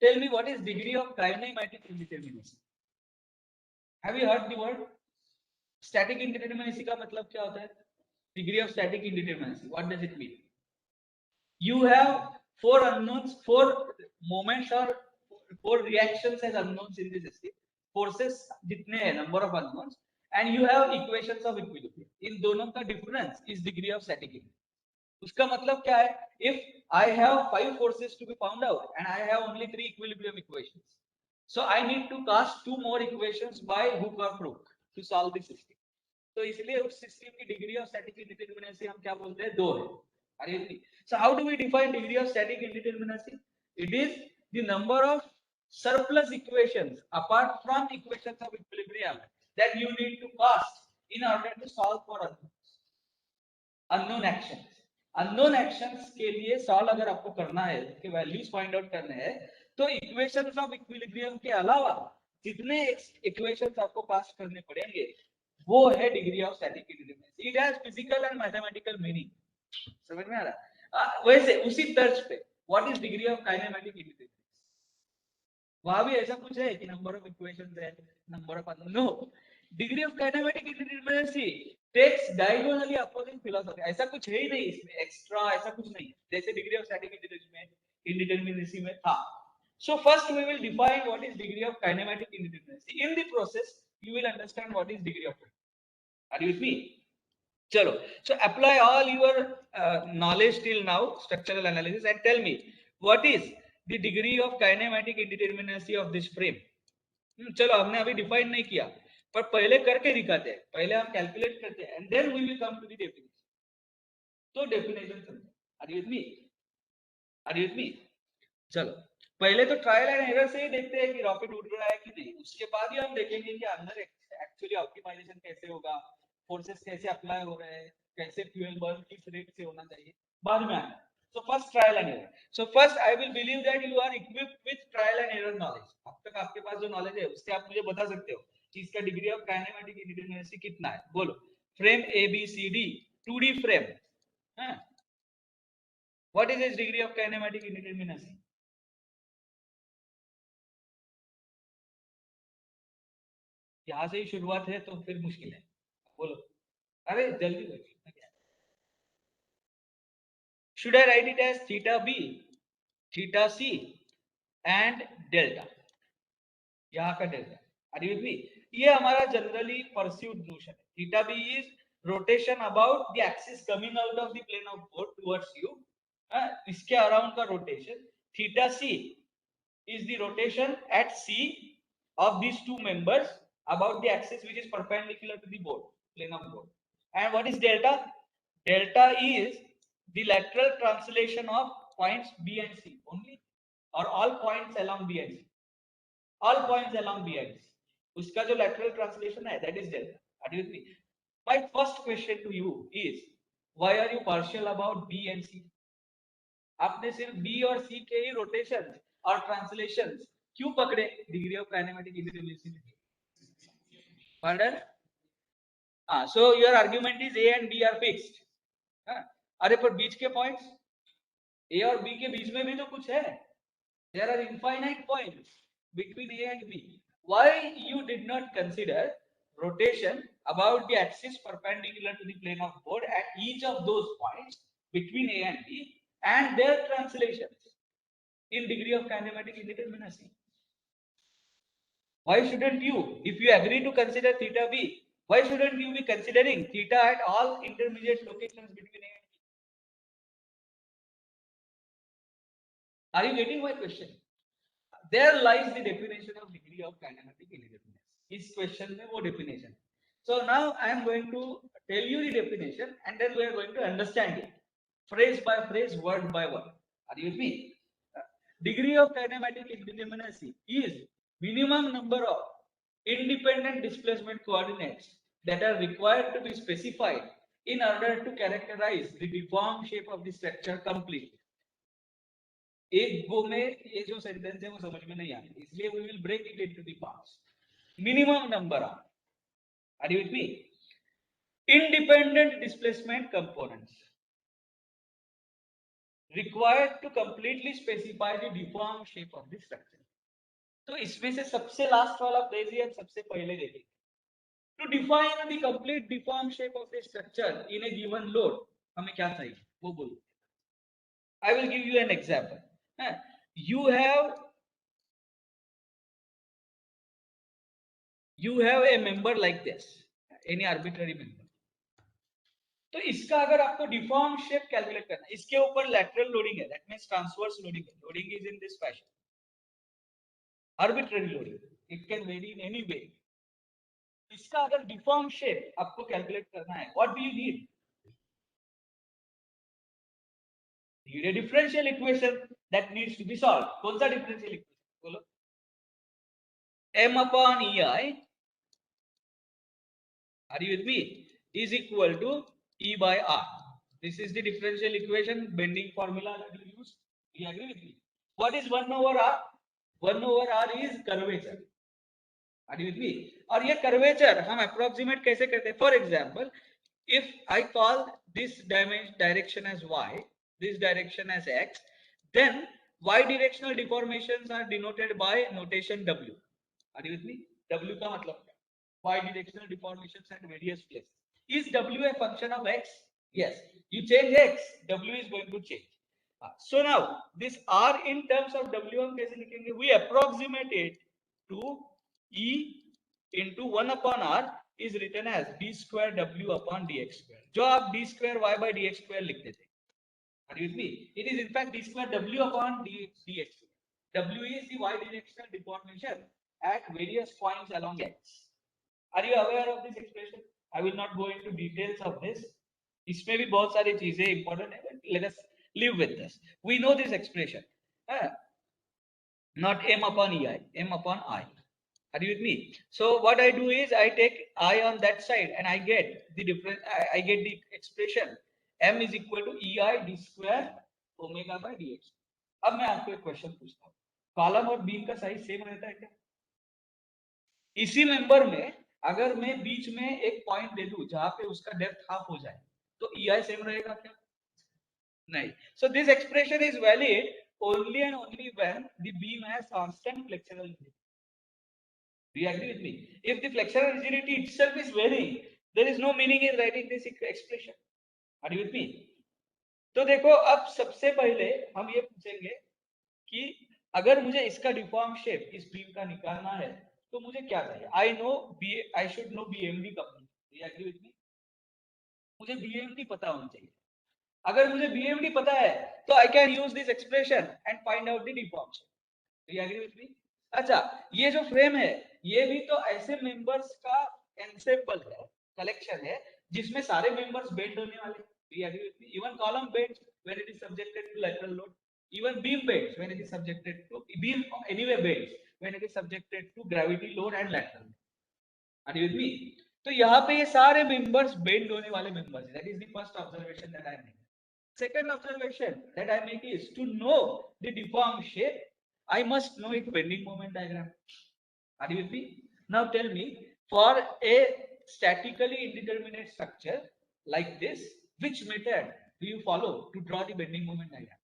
tell me what is degree of kinematic indeterminacy? Have you heard the word? Static indeterminacy का मतलब क्या होता है? Degree of static indeterminacy. What does it mean? You have four unknowns, four moments or four reactions as unknowns in this system. Forces जितने हैं, number of unknowns, and you have equations of equilibrium. इन दोनों का difference is degree of static indeterminacy. उसका मतलब क्या है? If I have 5 forces to be found out and I have only 3 equilibrium equations, so I need to cast 2 more equations by hook or crook to solve the system. तो इसलिए उस system की degree of static indeterminacy हम क्या बोलते हैं? 2 है. Are you with? So how do we define degree of static indeterminacy? It is the number of surplus equations apart from equations of equilibrium that you need to cast in order to solve for unknown actions. Unknown actions के लिए solve अगर आपको करना है, उसके values find out करने हैं, तो इक्वेशंस ऑफ इक्विलिब्रियम के अलावा जितने इक्वेशंस आपको पास करने पड़ेंगे, वो है degree of static indeterminacy. It has physical and mathematical meaning. समझ में आ रहा? वैसे उसी तर्ज पे what is degree of kinematic indeterminacy? वहां भी ऐसा कुछ है कि नंबर ऑफ इक्वेशंस है, number of unknown? No. Degree of kinematic indeterminacy takes diagonally opposing philosophy. ऐसा कुछ है ही नहीं इसमें एक्स्ट्रा, ऐसा कुछ नहीं जैसे डिग्री ऑफ स्टैटिक इंडिटरमिनेसी में था. So first we will define what is degree of kinematic indeterminacy. In the process you will understand what is degree of freedom. Are you with me? Chalo. So apply all your knowledge till now, structural analysis, and tell me what is the degree of kinematic indeterminacy of this frame. चलो हमने अभी define नहीं किया, पर पहले करके दिखाते हैं. पहले हम कैलकुलेट करते हैं and then we will come to the definition. तो डेफिनेशन समझो. Are you with me? Are you with me? चलो पहले तो ट्रायल एंड एरर से ही देखते हैं कि रॉकेट उड़ रहा है कि नहीं. उसके बाद ही हम देखेंगे कि अंदर एक्चुअली ऑप्टिमाइजेशन कैसे होगा, फोर्सेस कैसे अप्लाई हो रहे हैं, कैसे फ्यूल बर्न किस रेट से होना चाहिए, बाद में आना. So first trial and error. So first I will believe that you are equipped with trial and error knowledge. अब तक आपके पास जो नॉलेज है उससे आप मुझे बता सकते हो कि इसका डिग्री ऑफ काइनेमेटिक इंडिटरमिनेसी कितना है. बोलो. Frame ABCD 2D frame. हाँ. What is its degree of kinematic indeterminacy? यहाँ से ही शुरुआत है तो फिर मुश्किल है. बोलो. अरे जल्दी बोलो. Should I write it as theta B, theta C and delta? यहाँ का delta. Are you with me? ये हमारा जनरली परस्यूड नोशन है. Theta B is rotation about the axis coming out of the plane of board towards you. इसके around का rotation. Theta C is the rotation at C of these two members about the axis which is perpendicular to the board, plane of board. And what is delta? Delta is the lateral translation of points B and C only, or all points along B and C. All points along B and C. उसका जो lateral translation है, that is delta. Are you with me? My first question to you is, why are you partial about B and C? आपने सिर्फ B और C के ही rotation और translations क्यों पकड़े डिग्री ऑफ काइनेमेटिक इंडिटरमिनेसी में? Pardon? So your argument is A and B are fixed. अरे पर बीच के पॉइंट्स A और B के बीच में भी तो कुछ है. There are infinite points between A and B. Why you did not consider rotation about the axis perpendicular to the plane of board at each of those points between A and B and their translations in degree of kinematic indeterminacy? Why shouldn't you, if you agree to consider theta B, why shouldn't you be considering theta at all intermediate locations between A and B? Are you getting my question? There lies the definition of degree of kinematic indeterminacy. इस question में वो definition. So now I am going to tell you the definition and then we are going to understand it phrase by phrase, word by word. Are you with me? Degree of kinematic indeterminacy is minimum number of independent displacement coordinates that are required to be specified in order to characterize the deformed shape of the structure completely. एक गो में ये जो sentence है वो समझ में नहीं आती, इसलिए we will break it into the parts. Minimum number of. Are you with me? independent displacement components required to completely specify the deformed shape of the structure. तो इसमें से सबसे लास्ट वाला फ्रेज ही हम सबसे पहले देखेंगे. To define the complete deformed shape of the structure in a given load, हमें क्या चाहिए वो बोलो. I will give you an example. You have a member like this, any arbitrary member. तो इसका अगर आपको डिफॉर्म शेप कैलकुलेट करना है, इसके ऊपर लैटरल लोडिंग है, दैट मींस ट्रांसवर्स लोडिंग है. Loading is in this fashion, arbitrary loading, it can vary in any way. इसका अगर डिफॉर्म शेप आपको कैलकुलेट करना है, what do you need? Need a differential equation that needs to be solved. कौन सा differential equation बोलो? m upon ei, are you with me, is equal to E by R. This is the differential equation bending formula that you use. Do you agree with me? What is 1 over R? 1 over R is curvature. Are you with me? और ये curvature हम approximate कैसे करते हैं? For example, if I call this direction as y, this direction as x, then y directional deformations are denoted by notation W. Are you with me? W का मतलब क्या? Y directional deformations at various places. Is W a function of x? Yes. You change x, W is going to change. So now this R in terms of W हम कैसे लिखेंगे? We approximate it to E into 1 upon R is written as d square W upon dx square. जो आप d square y by dx square लिखते थे. Are you with me? It is in fact d square W upon dx square. W is the y directional deformation at various points along x. Are you aware of this expression? I will not go into details of this. इसमें भी बहुत सारी चीजें important है. Let us live with this. We know this expression. Not m upon ei, m upon I. Are you with me? So what I do is I take I on that side and I get the difference. I get the expression m is equal to ei d square omega by dx. अब मैं आपको एक question पूछता हूँ, column और beam का size same रहता है क्या? इसी मेंबर में अगर मैं बीच में एक पॉइंट दे दूं जहां पे उसका डेप्थ हाफ हो जाए तो ei सेम रहेगा क्या? नहीं. So this expression is valid only and only when the beam has constant flexural rigidity. Do you agree with me? If the flexural rigidity itself is varying, there is no meaning in writing this expression. Are you with me? तो देखो अब सबसे पहले हम ये पूछेंगे कि अगर मुझे इसका डिफॉर्म शेप इस बीम का निकालना है तो मुझे क्या चाहिए? I should know BMD company. Do you agree with me? मुझे BMD पता होना चाहिए. अगर मुझे BMD पता है तो I can use this expression and find out the deform shape. Do you agree with me? अच्छा, ये जो फ्रेम है ये भी तो ऐसे मेंबर्स का एनसेम्बल है, कलेक्शन है जिसमें सारे मेंबर्स बेंड होने वाले. Do you agree with me? Even column bends when it is subjected to lateral load. Even beam bends when it is subjected to beam anyway bends when it is subjected to gravity load and lateral. Are you with me? तो यहाँ पे ये सारे members bend होने वाले members हैं. That is the first observation that I make. Second observation that I make is to know the deformed shape, I must know its bending moment diagram. Are you with me? Now tell me, for a statically indeterminate structure like this, which method do you follow to draw the bending moment diagram?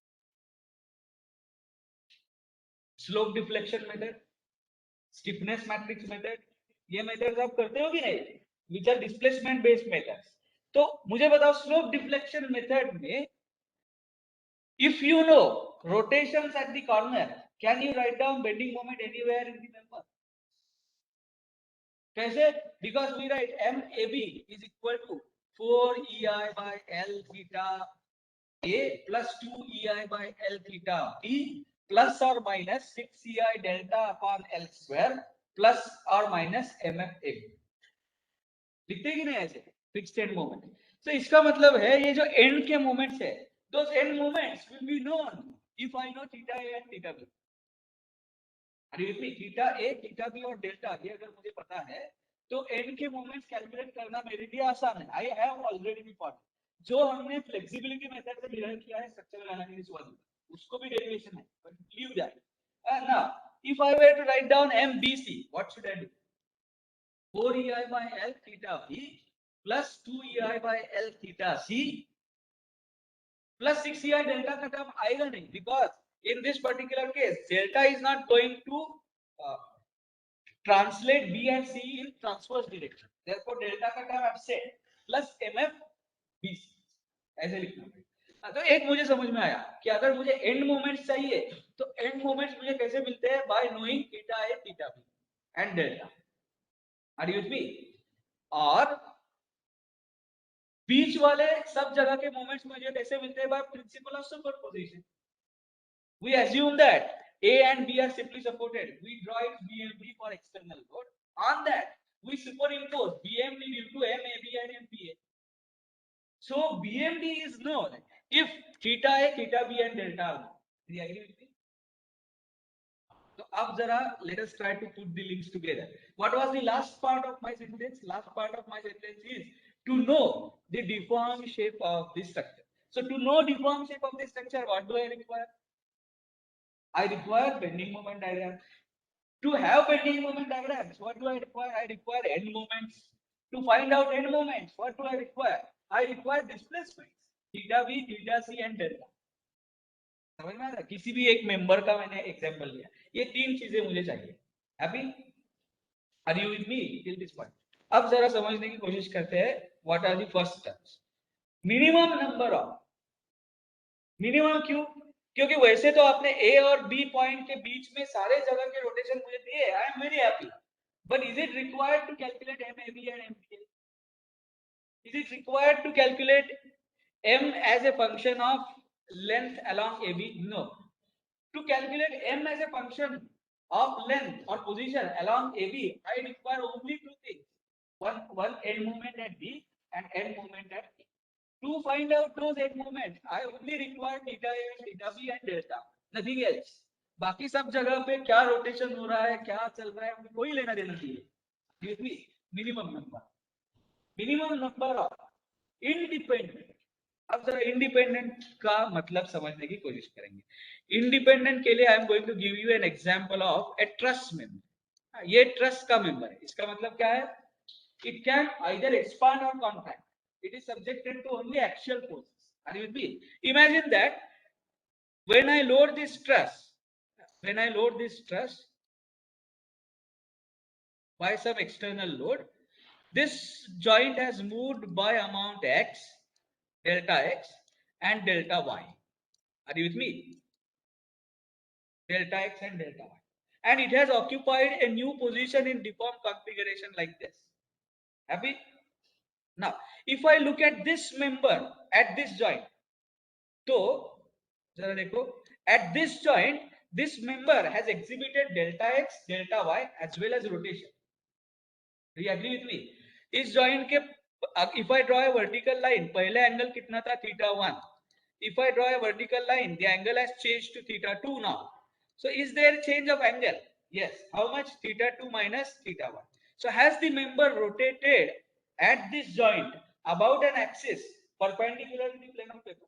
Slope deflection method, stiffness matrix method, ये methods आप करते हो कि नहीं? Which are displacement based methods. तो मुझे बताओ slope deflection method में if you know rotations at the corner, can you write down bending moment anywhere in the member? कैसे? Because we write MAB is equal to 4 EI by L theta A plus 2 EI by L theta B plus or minus 6 EI delta upon L square plus or minus MFAB. लिखते कि नहीं ऐसे? Fixed end moment. So इसका मतलब है ये जो end के moments है, those end moments will be known if I know theta A and theta B. Are you with me? Theta A, theta B और delta ये अगर मुझे पता है तो end के moments कैलकुलेट करना मेरे लिए आसान है. I have already been taught. जो हमने flexibility method से डिराइव किया है structural analysis वाली, उसको भी derivation है, but leave that. Now, if I were to write down MBC, what should I do? 4 EI by L theta B plus 2EI by L theta C plus 6EI delta का term आएगा नहीं, because in this particular case delta is not going to translate B and C in transverse direction, therefore delta का term absent plus MF BC ऐसे लिखना पड़ेगा। तो एक मुझे समझ में आया कि अगर मुझे एंड मोमेंट्स चाहिए तो एंड मोमेंट्स मुझे कैसे मिलते हैं, by knowing theta A theta B and delta. Are you with me? और बीच वाले सब जगह के मोमेंट्स मुझे कैसे मिलते हैं, by principle of superposition. We assume that A and B are simply supported. We draw its BMD for external load. On that, we superimpose BMD due to MAB and MPA. So BMD is known if theta A, theta B and delta are known. Do you agree with me? So अब जरा let us try to put the links together. What was the last part of my sentence? Last part of my sentence is to know the deformed shape of this structure. So to know deformed shape of this structure, what do I require? I require bending moment diagram. To have bending moment diagrams, what do I require? I require end moments. To find out end moments, what do I require? I require displacements. Theta B, theta C and delta. समझ में आ रहा है? किसी भी एक member का मैंने एग्जांपल लिया, ये तीन चीजें मुझे चाहिए। Happy? Are you with me till this point? अब जरा समझने की कोशिश करते हैं what are the first steps. Minimum number of, minimum क्यों? क्योंकि वैसे तो आपने ए और बी पॉइंट के बीच में सारे जगह के रोटेशन मुझे दिए, I am very happy, but is it required to calculate MAB and MPA? Is it required to calculate M as a function of length along AB? No. To calculate M as a function of length or position along AB, I require only two things. One end moment at B and end moment at B. To find out those end moments, I only require theta A, theta B and delta. Nothing else. बाकी सब जगह पे क्या rotation हो रहा है, क्या चल रहा है, कोई लेना देना चाहिए। Minimum number of independent. अब जरा इंडिपेंडेंट का मतलब समझने की कोशिश करेंगे। इंडिपेंडेंट के लिए I am going to give you an example of a truss member. ये ट्रस का मेंबर है, इसका मतलब क्या है? It can either expand or contract, it is subjected to only axial forces. Are you with me? Imagine that when I load this truss by some external load, this joint has moved by amount x, delta x and delta y. Are you with me? Delta x and delta y, and it has occupied a new position in deformed configuration like this. Happy? Now if I look at this member at this joint, तो जरा देखो, at this joint this member has exhibited delta x, delta y as well as rotation. Do you agree with me? इस joint के if I draw a vertical line, पहले angle कितना था? θ1. If I draw a vertical line, the angle has changed to θ2 now. So is there change of angle? Yes. How much? θ2 minus θ1. So has the member rotated at this joint about an axis perpendicular to the plane of paper?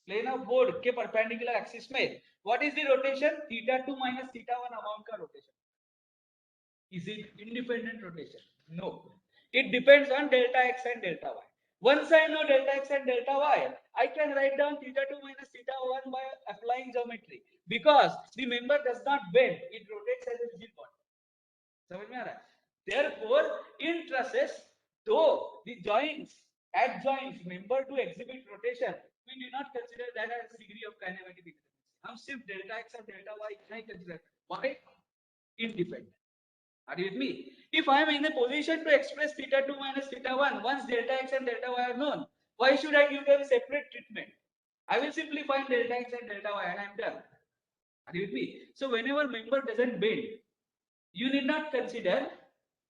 Plane of board के perpendicular axis में what is the rotation? θ2 minus θ1 amount का rotation. Is it independent rotation? No, it depends on delta x and delta y. Once I know delta x and delta y, I can write down θ2 minus θ1 by applying geometry, because the member does not bend, it rotates as a rigid body. समझ में आ रहा है? Therefore in trusses, though the joints adjoins member to exhibit rotation, we do not consider that as a degree of kinematic efficiency. हम सिर्फ delta x और delta y नहीं consider. Why? Independent. Are you with me? If I am in a position to express θ2 minus θ1, once delta x and delta y are known, why should I give them separate treatment? I will simply find delta x and delta y and I am done. Are you with me? So whenever member doesn't bend, you need not consider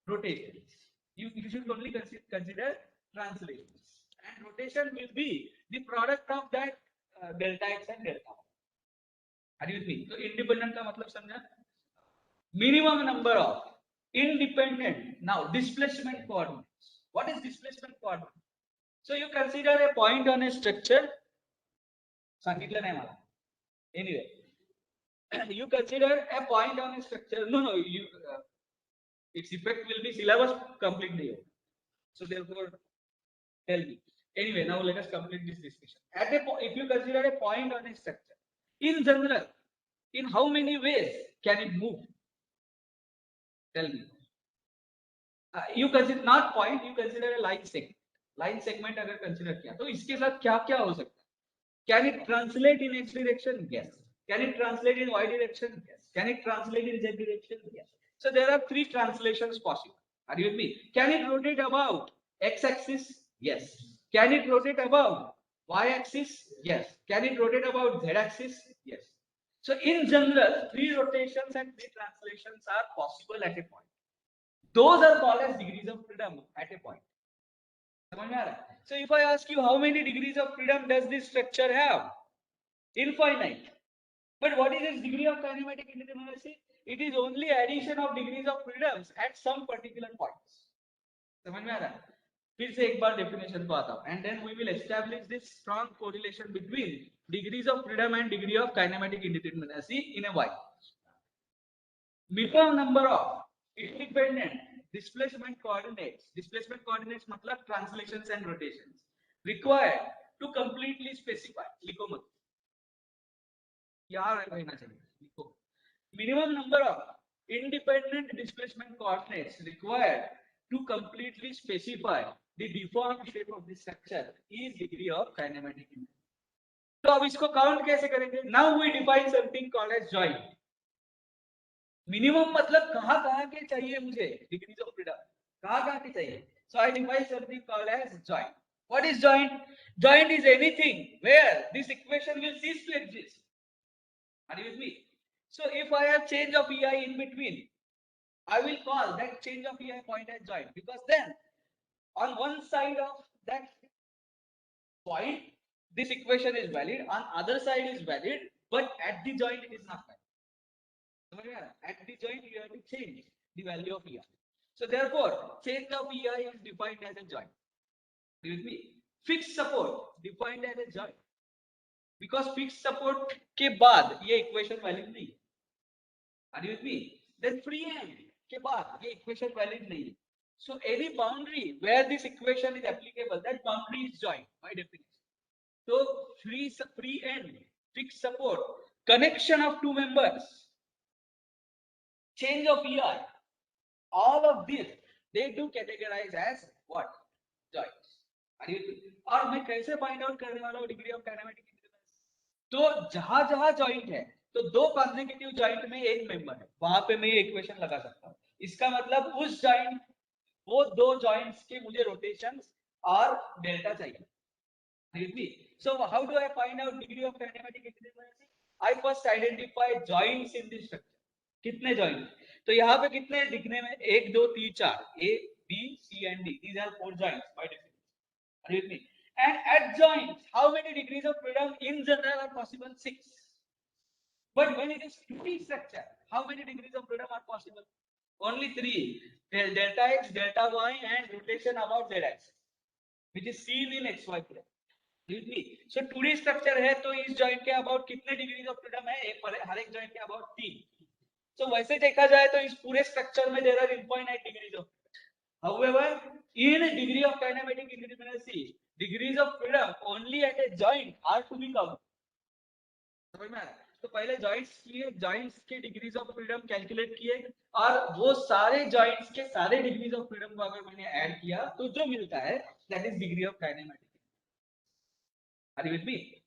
rotations. You should only consider translations. And rotation will be the product of that delta x and delta y. Are you with me? So independent का मतलब समझा? Minimum number of independent. Now displacement coordinates. What is displacement coordinate? So you consider a point on a structure. सांगितलं नाही मला. Anyway, you consider a point on a structure. No, its effect will be syllabus complete नहीं होगा. So therefore, tell me. Anyway, now let us complete this discussion. If you consider a point on a structure, in general, in how many ways can it move? Tell me. You consider not point, you consider a line segment. Line segment अगर consider किया तो इसके साथ क्या क्या हो सकता है? Can it translate in x direction? Yes. Can it translate in y direction? Yes. Can it translate in z direction? Yes. So there are three translations possible. Are you with me? Can it rotate about x axis? Yes. Can it rotate about y axis? Yes. Can it rotate about z axis? Yes. So in general, three rotations and three translations are possible at a point. Those are called as degrees of freedom at a point. So if I ask you how many degrees of freedom does this structure have? Infinite. But what is its degree of kinematic indeterminacy? It is only addition of degrees of freedoms at some particular points. समझ में आ रहा है? फिर से एक बार definition को आता हूँ. And then we will establish this strong correlation between degrees of freedom and degree of kinematic indeterminacy in a while. Minimum number of independent displacement coordinates मतलब translations and rotations required to completely specify. लिखो मत. यार रहना चाहिए. लिखो. Minimum number of independent displacement coordinates required to completely specify the deformed shape of the structure is degree of kinematic indeterminacy. तो अब इसको काउंट कैसे करेंगे? Now we define something called as joint. Minimum मतलब कहाँ के चाहिए मुझे डिग्रीज ऑफ फ्रीडम, कहाँ के चाहिए. So I define something called as joint. What is joint? Joint is anything where this equation will cease to exist. Are you with me? So if I have change of EI in between, I will call that change of EI point as joint, because then on one side of that point this equation is valid, on other side is valid, but at the joint it is not valid. At the joint you have to change the value of EI. So therefore change of EI is defined as a joint. Do you with me? Fixed support defined as a joint, because fixed support के बाद ये equation valid नहीं है. Are you with me? Then free end के बाद ये equation valid नहीं है. So any boundary where this equation is applicable, that boundary is joint by definition. So free end, fixed support, connection of two members, change of EI, all of this they do categorize as what? Joints. और मैं कैसे find out करने वाला हूँ degree of kinematic independence? तो जहां जहां joint है तो दो कॉन्सेक्यूटिव जॉइंट में एक मेंबर है, वहां पे मैं ये इक्वेशन लगा सकता हूँ. इसका मतलब उस जॉइंट, वो दो जॉइंट्स के मुझे रोटेशंस और डेल्टा चाहिए. So how do I find out degree of kinematic indeterminacy? I first identify joints in this structure. कितने जॉइंट? तो यहाँ पे कितने दिखने में? 1 2 3 4, A B C and D. These are 4 joints by definition. Are you with me? And at joints, how many degrees of freedom in general are possible? 6. But when it is 2D structure, how many degrees of freedom are possible? Only 3. Delta x, delta y, and rotation about z axis, which is seen in xy plane. So 2D structure है तो इस joint के about कितने degrees of freedom है? हर एक joint के about 3. So वैसे देखा जाए तो इस पूरे structure में there are infinite degrees of freedom. However, in degree of kinematic indeterminacy, degrees of freedom only at a joint are to be counted. समझ में आ रहा है? तो पहले joints किए, joints के degrees of freedom calculate किए, और वो सारे joints के सारे degrees of freedom को अगर मैंने add किया तो जो मिलता है that is degree of kinematic. Are you with me?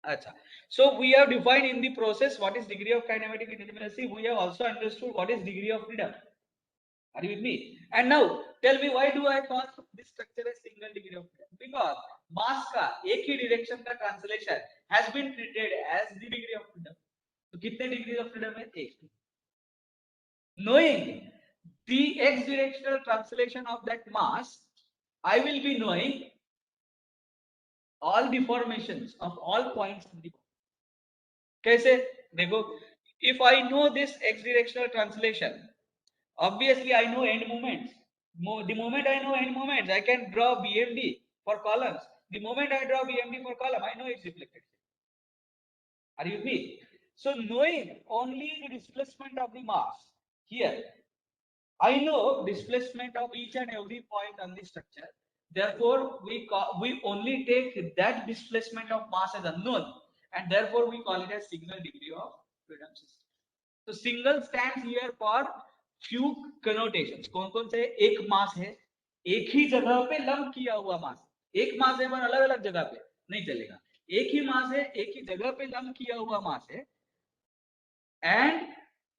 Acha. So we have defined in the process what is degree of kinematic indeterminacy. We have also understood what is degree of freedom. Are you with me? And now tell me, why do I call this structure as single degree of freedom? Because mass का एक ही direction का translation has been treated as the degree of freedom. तो कितने degree of freedom है? एक. Knowing the x directional translation of that mass, I will be knowing all deformations of all points in the. कैसे? देखो, if I know this x directional translation, obviously I know end moments. The moment I know end moments, I can draw BMD for columns. The moment I draw BMD for column, I know it's reflected. Are you with me? So knowing only the displacement of the mass here, I know displacement of each and every point on the structure. Therefore, we only take that displacement of mass as unknown, and therefore we call it as single degree of freedom system. So single stands here for few connotations. कौन-कौन से? एक मास है, एक ही जगह पे lump किया हुआ मास, एक मास है पर अलग-अलग जगह पे नहीं चलेगा, एक ही मास है, एक ही जगह पे लंप किया हुआ मास है, एंड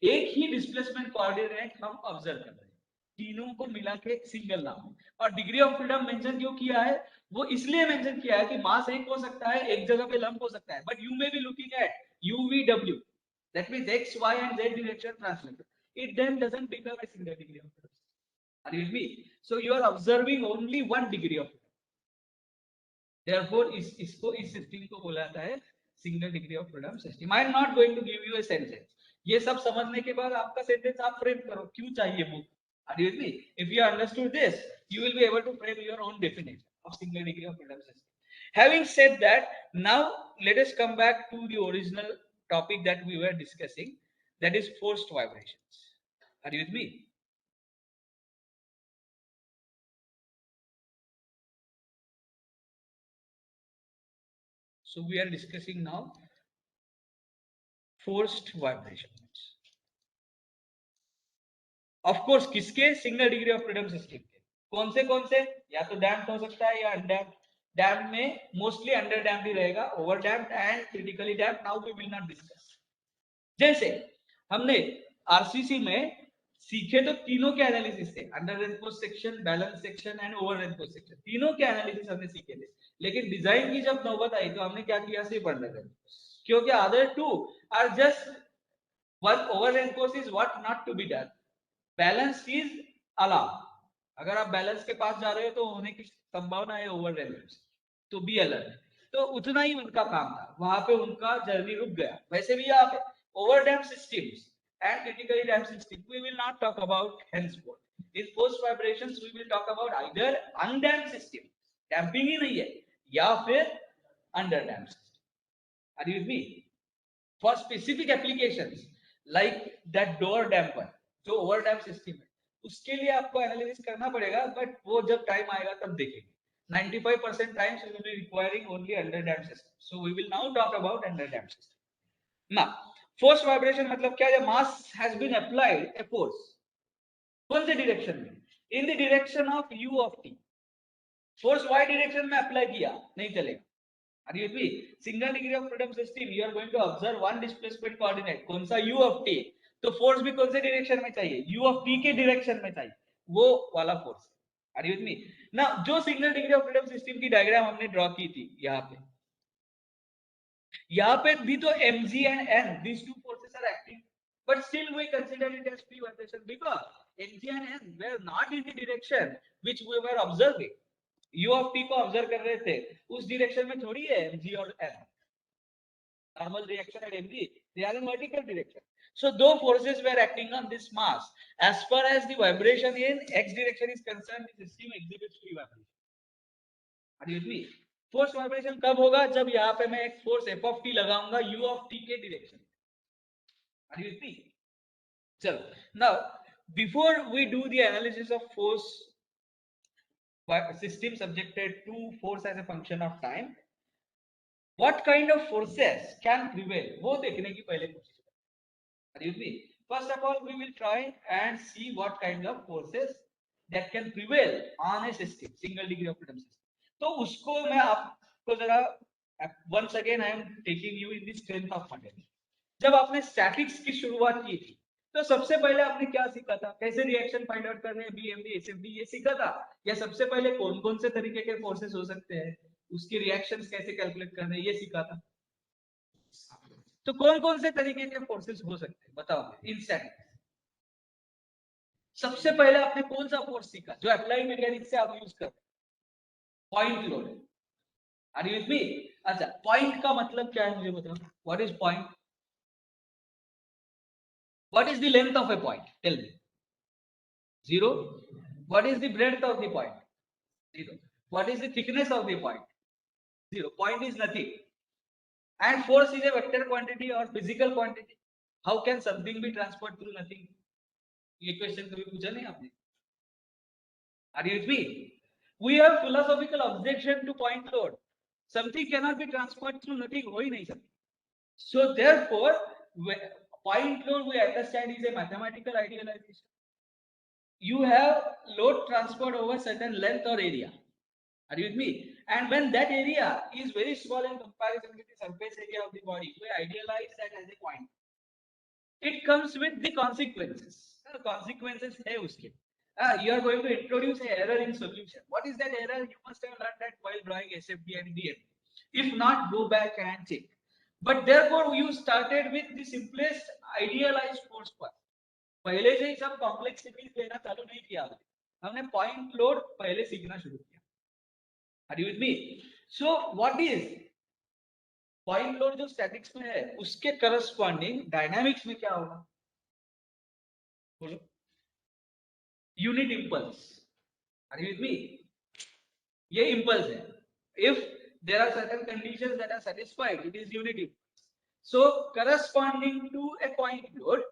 एक ही डिस्प्लेसमेंट कोऑर्डिनेट हम ऑब्जर्व कर रहे हैं, तीनों को मिला के एक सिंगल नाम है। और डिग्री ऑफ फ्रीडम मेंशन क्यों किया है? वो इसलिए मेंशन किया है कि मास एक हो सकता है, एक जगह पे लंप हो सकता है, but you may be looking at UVW, that means x, y and z direction translated, it then doesn't become a single degree of freedom. Are you with me? So you are observing only one degree of freedom. Therefore इसको इस system को बोला जाता है single degree of freedom system. I am not going to give you a sentence, ये सब समझने के बाद आपका सेंटेंस आप फ्रेम करो, क्यों चाहिए book. Are you with me? If you understood this, you will be able to frame your own definition of single degree of freedom system. Having said that, now let us come back to the original topic that we were discussing, that is forced vibrations. Are you with me? So we are discussing now forced vibrations. Of course, किसके? Single degree of freedom system के। कौन से? या तो damped हो सकता है या अनडैम्प्ड। डैम्प्ड में मोस्टली अंडर डैम्प्ड ही रहेगा, over damped and critically damped now we will not discuss. जैसे हमने आरसीसी में सीखे तो तीनों के एनालिसिस थे, under reinforce section, balance section and over reinforce section, तीनों के एनालिसिस हमने सीखे थे। लेकिन डिजाइन की जब नौबत आई तो हमने क्या किया? सिर्फ अंडर रेनफोर्स, क्योंकि other two are just one. Over reinforce is what not to be done, balance is allow. अगर आप बैलेंस के पास जा रहे हो तो होने की संभावना है ओवर रेनफोर्स, तो बी अलर्ट। तो उतना ही उनका काम था, वहां पे उनका जर्नी रुक गया। वैसे भी यहाँ पे over dam systems and critically damped system we will not talk about henceforth. In forced vibrations we will talk about either undamped system, damping ही नहीं है, या फिर under damped system. Are you with me? For specific applications like that door damper जो over damp system है, उसके लिए आपको analysis करना पड़ेगा, बट वो जब टाइम आएगा तब देखेंगे। 95% times we will be requiring only under damped system, so we will now talk about under damped system. Now force vibration मतलब क्या है? Mass has been applied a force, कौन से डायरेक्शन में? In the direction of u of t। Force y direction में apply किया नहीं चलेगा। Are you with me? Single degree of freedom system, you are going to observe one displacement coordinate, कौन सा? u of t। तो force भी कौन से डायरेक्शन में चाहिए? u of t के डायरेक्शन में चाहिए, वो वाला force. Are you with me? ना जो single degree of freedom system की डायग्राम हमने ड्रॉ की थी, यहाँ पे भी तो mg and n, these two forces are acting, but still we consider it as free vibration because mg and n were not in the direction which we were observing। u of t को observe कर रहे थे, उस direction में थोड़ी है mg और n। Normal reaction at mg, they are in vertical direction. So though forces were acting on this mass, as far as the vibration in x direction is concerned, the system exhibits free vibration। Are you with me? Force vibration कब होगा? जब यहाँ पे मैं एक force f of t लगाऊंगा u of t के direction. Are you with me? चलो, now before we do the analysis of force system subjected to force as a function of time, what kind of forces can prevail, वो देखने की पहले कोशिश करें। Are you with me? First of all, we will try and see what kind of forces that can prevail on a system, single degree of freedom system। तो उसको मैं आपको जरा once again I am taking you in the strength of matter। जब आपने statics की शुरुआत की थी तो सबसे पहले आपने क्या सीखा था? कैसे रिएक्शन फाइंड आउट करने हैं, बीएमडी एसएफडी, ये सीखा था? या सबसे पहले कौन कौन से तरीके के फोर्सेस हो सकते हैं, उसकी रिएक्शंस कैसे कैलकुलेट करने हैं, ये सीखा था। तो कौन कौन से तरीके के फोर्सेस हो सकते हैं बताओ इन स्टैटिक्स। सबसे पहले आपने कौन सा फोर्स सीखा जो अप्लाइड मैकेनिक्स से आप यूज कर रहे हैं? Point load. Are you with me? अच्छा, पॉइंट का मतलब क्या है मुझे बताओ, what is point? What is the length of a point? Tell me. Zero. What is the breadth of the point? Zero. What is the thickness of the point? Zero. Point is nothing. And force is a vector quantity or physical quantity. How can something be transferred through nothing? ये question कभी पूछा नहीं आपने? Are you with me? We have philosophical objection to point load. Something cannot be transferred through nothing. हो ही नहीं सकता. So therefore, point load we understand is a mathematical idealization. You have load transferred over certain length or area. Are you with me? And when that area is very small in comparison with the surface area of the body, we idealize that as a point. It comes with the consequences. Consequences है उसके. You are going to introduce an error in solution. What is that error? You must have learned that while drawing SFD and DFD. If not, go back and check. But therefore, you started with the simplest idealized force path. पहले से ही सब complexities लेना चालू नहीं किया हमने point load पहले सीखना शुरू किया. Are you with me? So what is point load जो स्टैटिक्स में है उसके करस्पॉन्डिंग डायनामिक्स में क्या होगा? बोलो. Unit impulse. Are you with me? ये इंपल्स है. If there are certain conditions that are satisfied, it is unit impulse. So corresponding to a point load,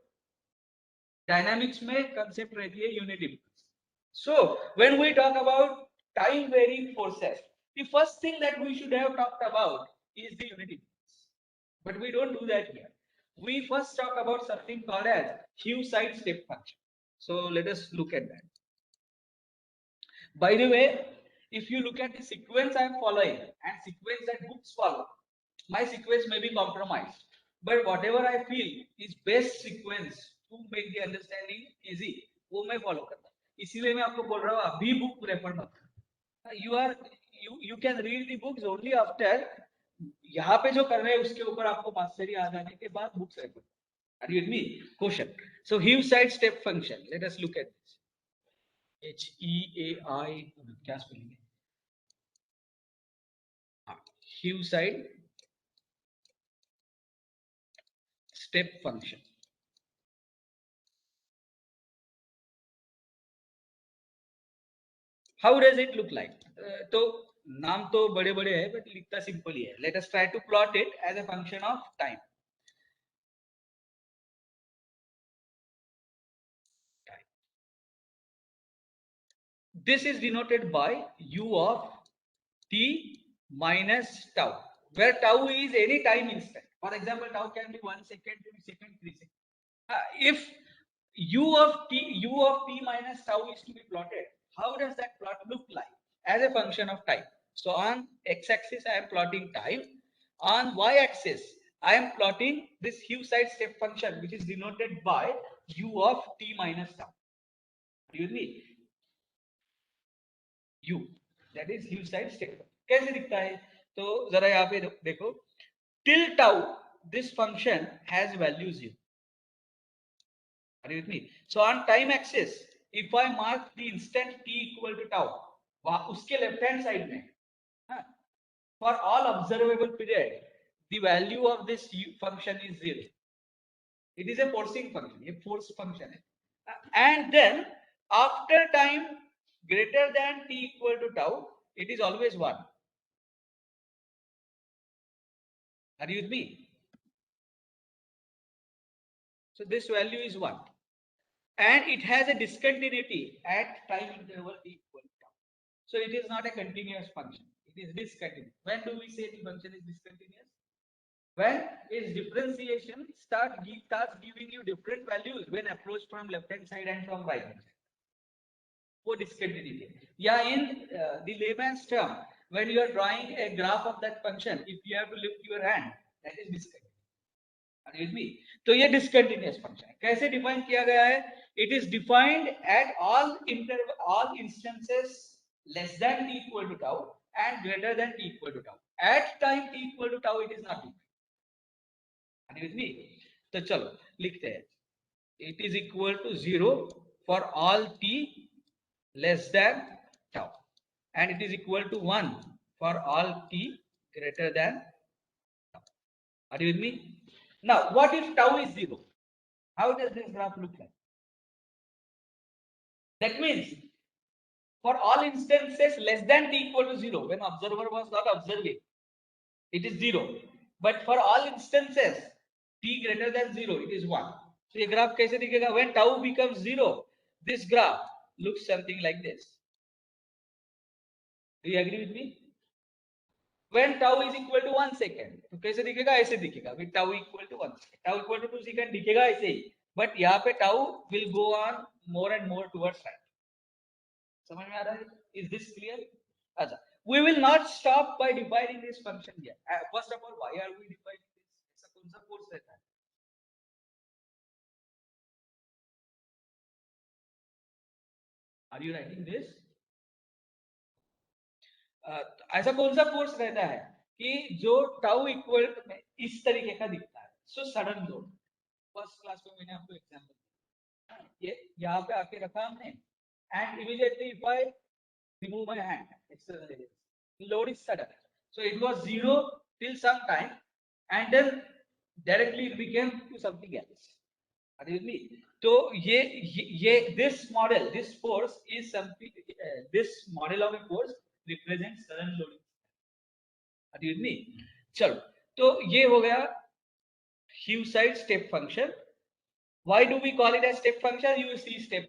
dynamics में concept रहती है unit impulse. So when we talk about time varying forces, the first thing that we should have talked about is the unit impulse. But we don't do that here. We first talk about something called as Heaviside step function. So let us look at that. By the way, if you look at the sequence I am following and sequence that books follow, my sequence may be compromised, but whatever I feel is best sequence to make the understanding easy, वो मैं follow करता. इसीलिए मैं आपको बोल रहा हूँ अभी book prefer मत करो. You can read the books only after यहाँ पे जो कर रहे हैं उसके ऊपर आपको मास्टरी आ जाने के बाद books refer. Are you with me? Question. So Heaviside step function. Let us look at this. HEAI क्या spelling है? Heaviside step function. How does it look like? तो नाम तो बड़े बड़े है बट लिखता सिंपल ही है. Let us try to plot it as a function of time. This is denoted by u of t minus tau, where tau is any time instant. For example, tau can be 1 second, 2 seconds, 3 seconds. If u of t minus tau is to be plotted, how does that plot look like as a function of time? So on x-axis I am plotting time. On y-axis I am plotting this Heaviside step function, which is denoted by u of t minus tau. Do you see? U, that is Heaviside step. कैसे दिखता है? तो जरा यहाँ पे देखो. Till tau, this function has values u. Are you with me? So on time axis, if I mark the instant t equal to tau, उसके left hand side में, for all observable period, the value of this function is 0. It is a forcing function, a force function. And then after time greater than t equal to tau, it is always 1. Are you with me? So this value is 1. And it has a discontinuity at time interval t equal to tau. So it is not a continuous function. It is discontinuous. When do we say the function is discontinuous? When its differentiation starts giving you different values when approached from left hand side and from right hand side. For discontinuity. Yeah, in the layman's term, when you are drawing a graph of that function, if you have to lift your hand, that is discontinuous. Are you with me? तो ये discontinuous function है. कैसे define किया गया है? It is defined at all instances less than t equal to tau and greater than t equal to tau. At time t equal to tau, it is not defined. Are you with me? तो चलो लिखते हैं. It is equal to 0 for all t less than tau, and it is equal to 1 for all t greater than tau. Are you with me? Now, what if tau is 0? How does this graph look like? That means for all instances less than t equal to 0, when observer was not observing, it is 0. But for all instances t greater than 0, it is 1. तो ये graph कैसे दिखेगा? When tau becomes 0, this graph looks something like this. Do you agree with me? When tau is equal to 1 second, तो कैसे दिखेगा? ऐसे दिखेगा. With tau equal to 1 second, tau equal to 2 second दिखेगा ऐसे ही. But यहाँ पे tau will go on more and more towards right. समझ में आ रहा है? Is this clear? अच्छा. We will not stop by dividing this function here. First of all, why are we dividing this? ऐसा कौन सा कोर्स रहता है? Are you writing this? ऐसा कौन सा कोर्स रहता है कि जो टाउ इक्वल इस तरीके का दिखता है? So sudden load. First class में मैंने आपको एग्जांपल दिया. ये यहाँ पे आके रखा हमने and immediately if I remove my hand, load is sudden. So it was 0 till some time and then directly it became to something else. Are you with me? तो ये this model, this force is something, this model of a force represents sudden loading. Are you with me? चलो, तो ये हो गया Heaviside step function. Why do we call it as step function? You see step,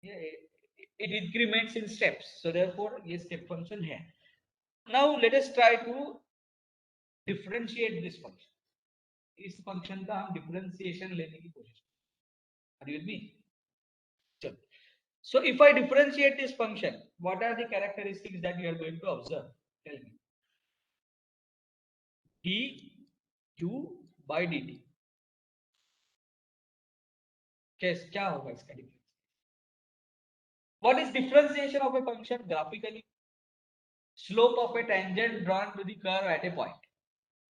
it increments in steps, so therefore ये step function है. Now let us try to differentiate this function. इस function का हम differentiation लेने की कोशिश करें. Are you with me? चलो. So if I differentiate this function, what are the characteristics that you are going to observe? Tell me. du by dt. क्या होगा इसका difference? What is differentiation of a function graphically? Slope of a tangent drawn to the curve at a point.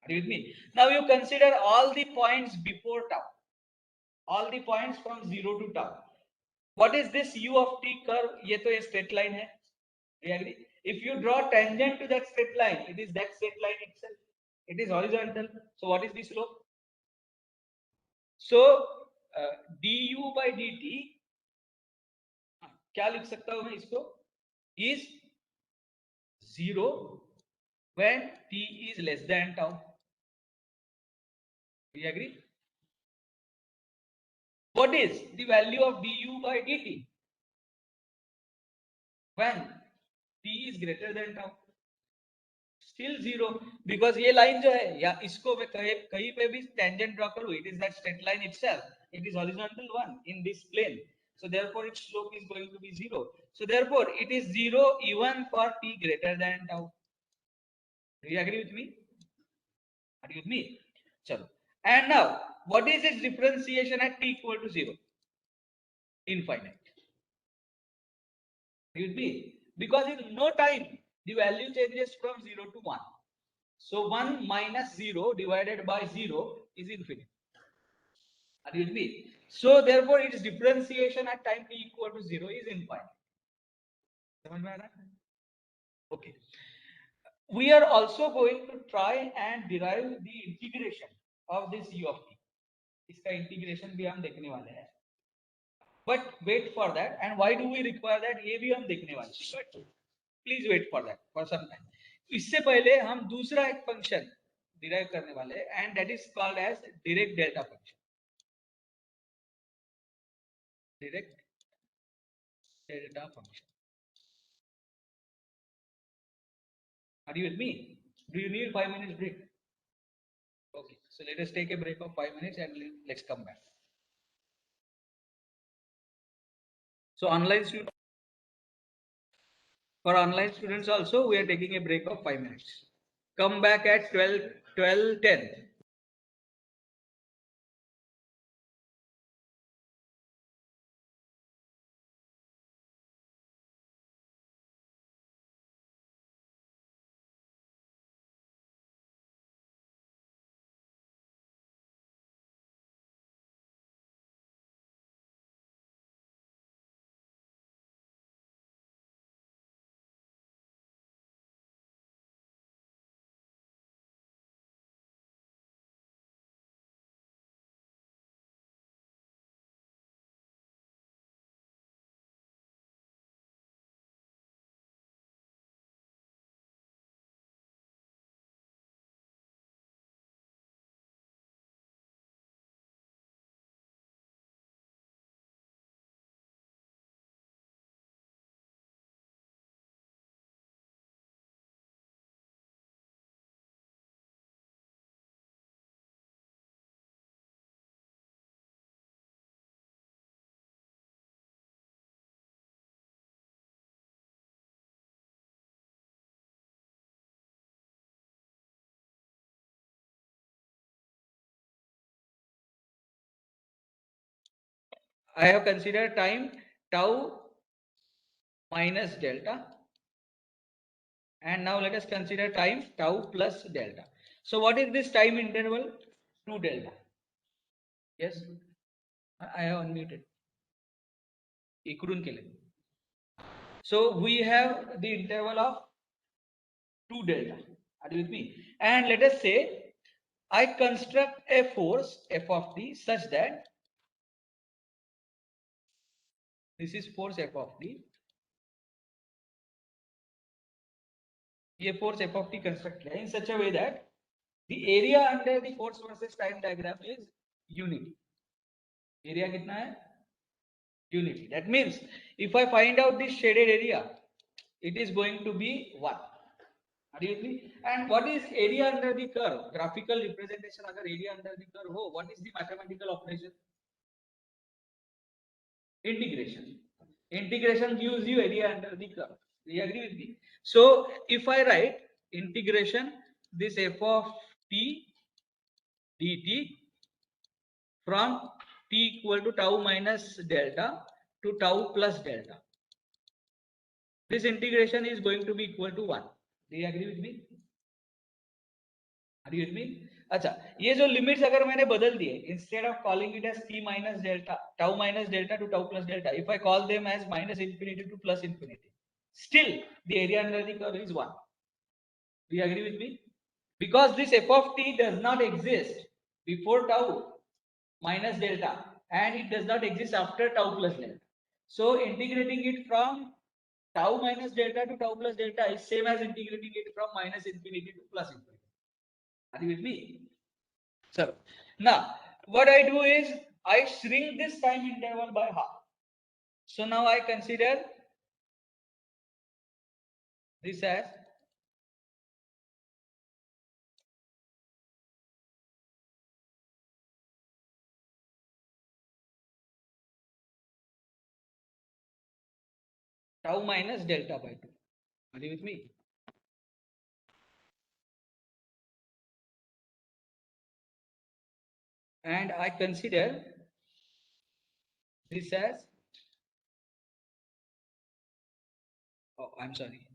Are you with me? Now you consider all the points before tau. All the points from 0 to tau. What is this u of t curve? ये तो ये straight line है. Do you agree? If you draw tangent to that straight line, it is that straight line itself. It is horizontal. So what is the slope? So du by dt, क्या लिख सकता हूं मैं इसको? Is 0 when t is less than tau. Do you agree? What is the value of du by dt when t is greater than tau? Still 0, because ये line जो है या इसको मैं कहीं पे भी टेंजेंट ड्रॉ करूं, it is that straight line itself. It is horizontal one in this plane. So therefore its slope is going to be 0. So therefore it is 0 even for t greater than tau. Do you agree with me? Are you with me? Chalo. And now what is its differentiation at t equal to 0? Infinite. Are you with me? Because in no time the value changes from 0 to 1. So 1 minus 0 divided by 0 is infinite. Are you with me? So therefore its differentiation at time t equal to 0 is infinite. समझ में आ रहा है? Okay. We are also going to try and derive the integration of this u of t. इसका integration भी हम देखने वाले हैं. But wait for that. And why do we require that? ये भी हम देखने वाले हैं. But please wait for that for some time. इससे पहले हम दूसरा एक फंक्शन डिराइव करने वाले हैं and that is called as direct delta function. Direct delta function. Are you with me? Do you need 5 minutes break? Okay, so let us take a break of 5 minutes and let's come back. So for online students also, we are taking a break of 5 minutes. Come back at 12:10. I have considered time tau minus delta, and now let us consider time tau plus delta. So what is this time interval? 2 delta. Yes, I have unmuted. So we have the interval of 2 delta. Are you with me? And let us say I construct a force f of t such that this is force f of t. ये force f of t construct किया in such a way that the area under the force versus time diagram is unity. Area कितना है? Unity. That means if I find out this shaded area, it is going to be 1. Are you with me? And what is area under the curve? Graphical representation अगर area under the curve हो, what is the mathematical operation? Integration. Integration gives you area under the curve. Do you agree with me? So if I write integration this f of t dt from t equal to tau minus delta to tau plus delta, this integration is going to be equal to 1. Do you agree with me? Are you with me? अच्छा, ये जो limits अगर मैंने बदल दिए, instead of calling it as t minus delta, tau minus delta to tau plus delta, if I call them as minus infinity to plus infinity, still the area under the curve is 1. Do you agree with me? Because this f of t does not exist before tau minus delta and it does not exist after tau plus delta. So integrating it from tau minus delta to tau plus delta is same as integrating it from minus infinity to plus infinity. Are you with me? So now what I do is I shrink this time interval by half. So now I consider this as tau minus delta by 2. Are you with me? And I consider this as, oh, I'm sorry.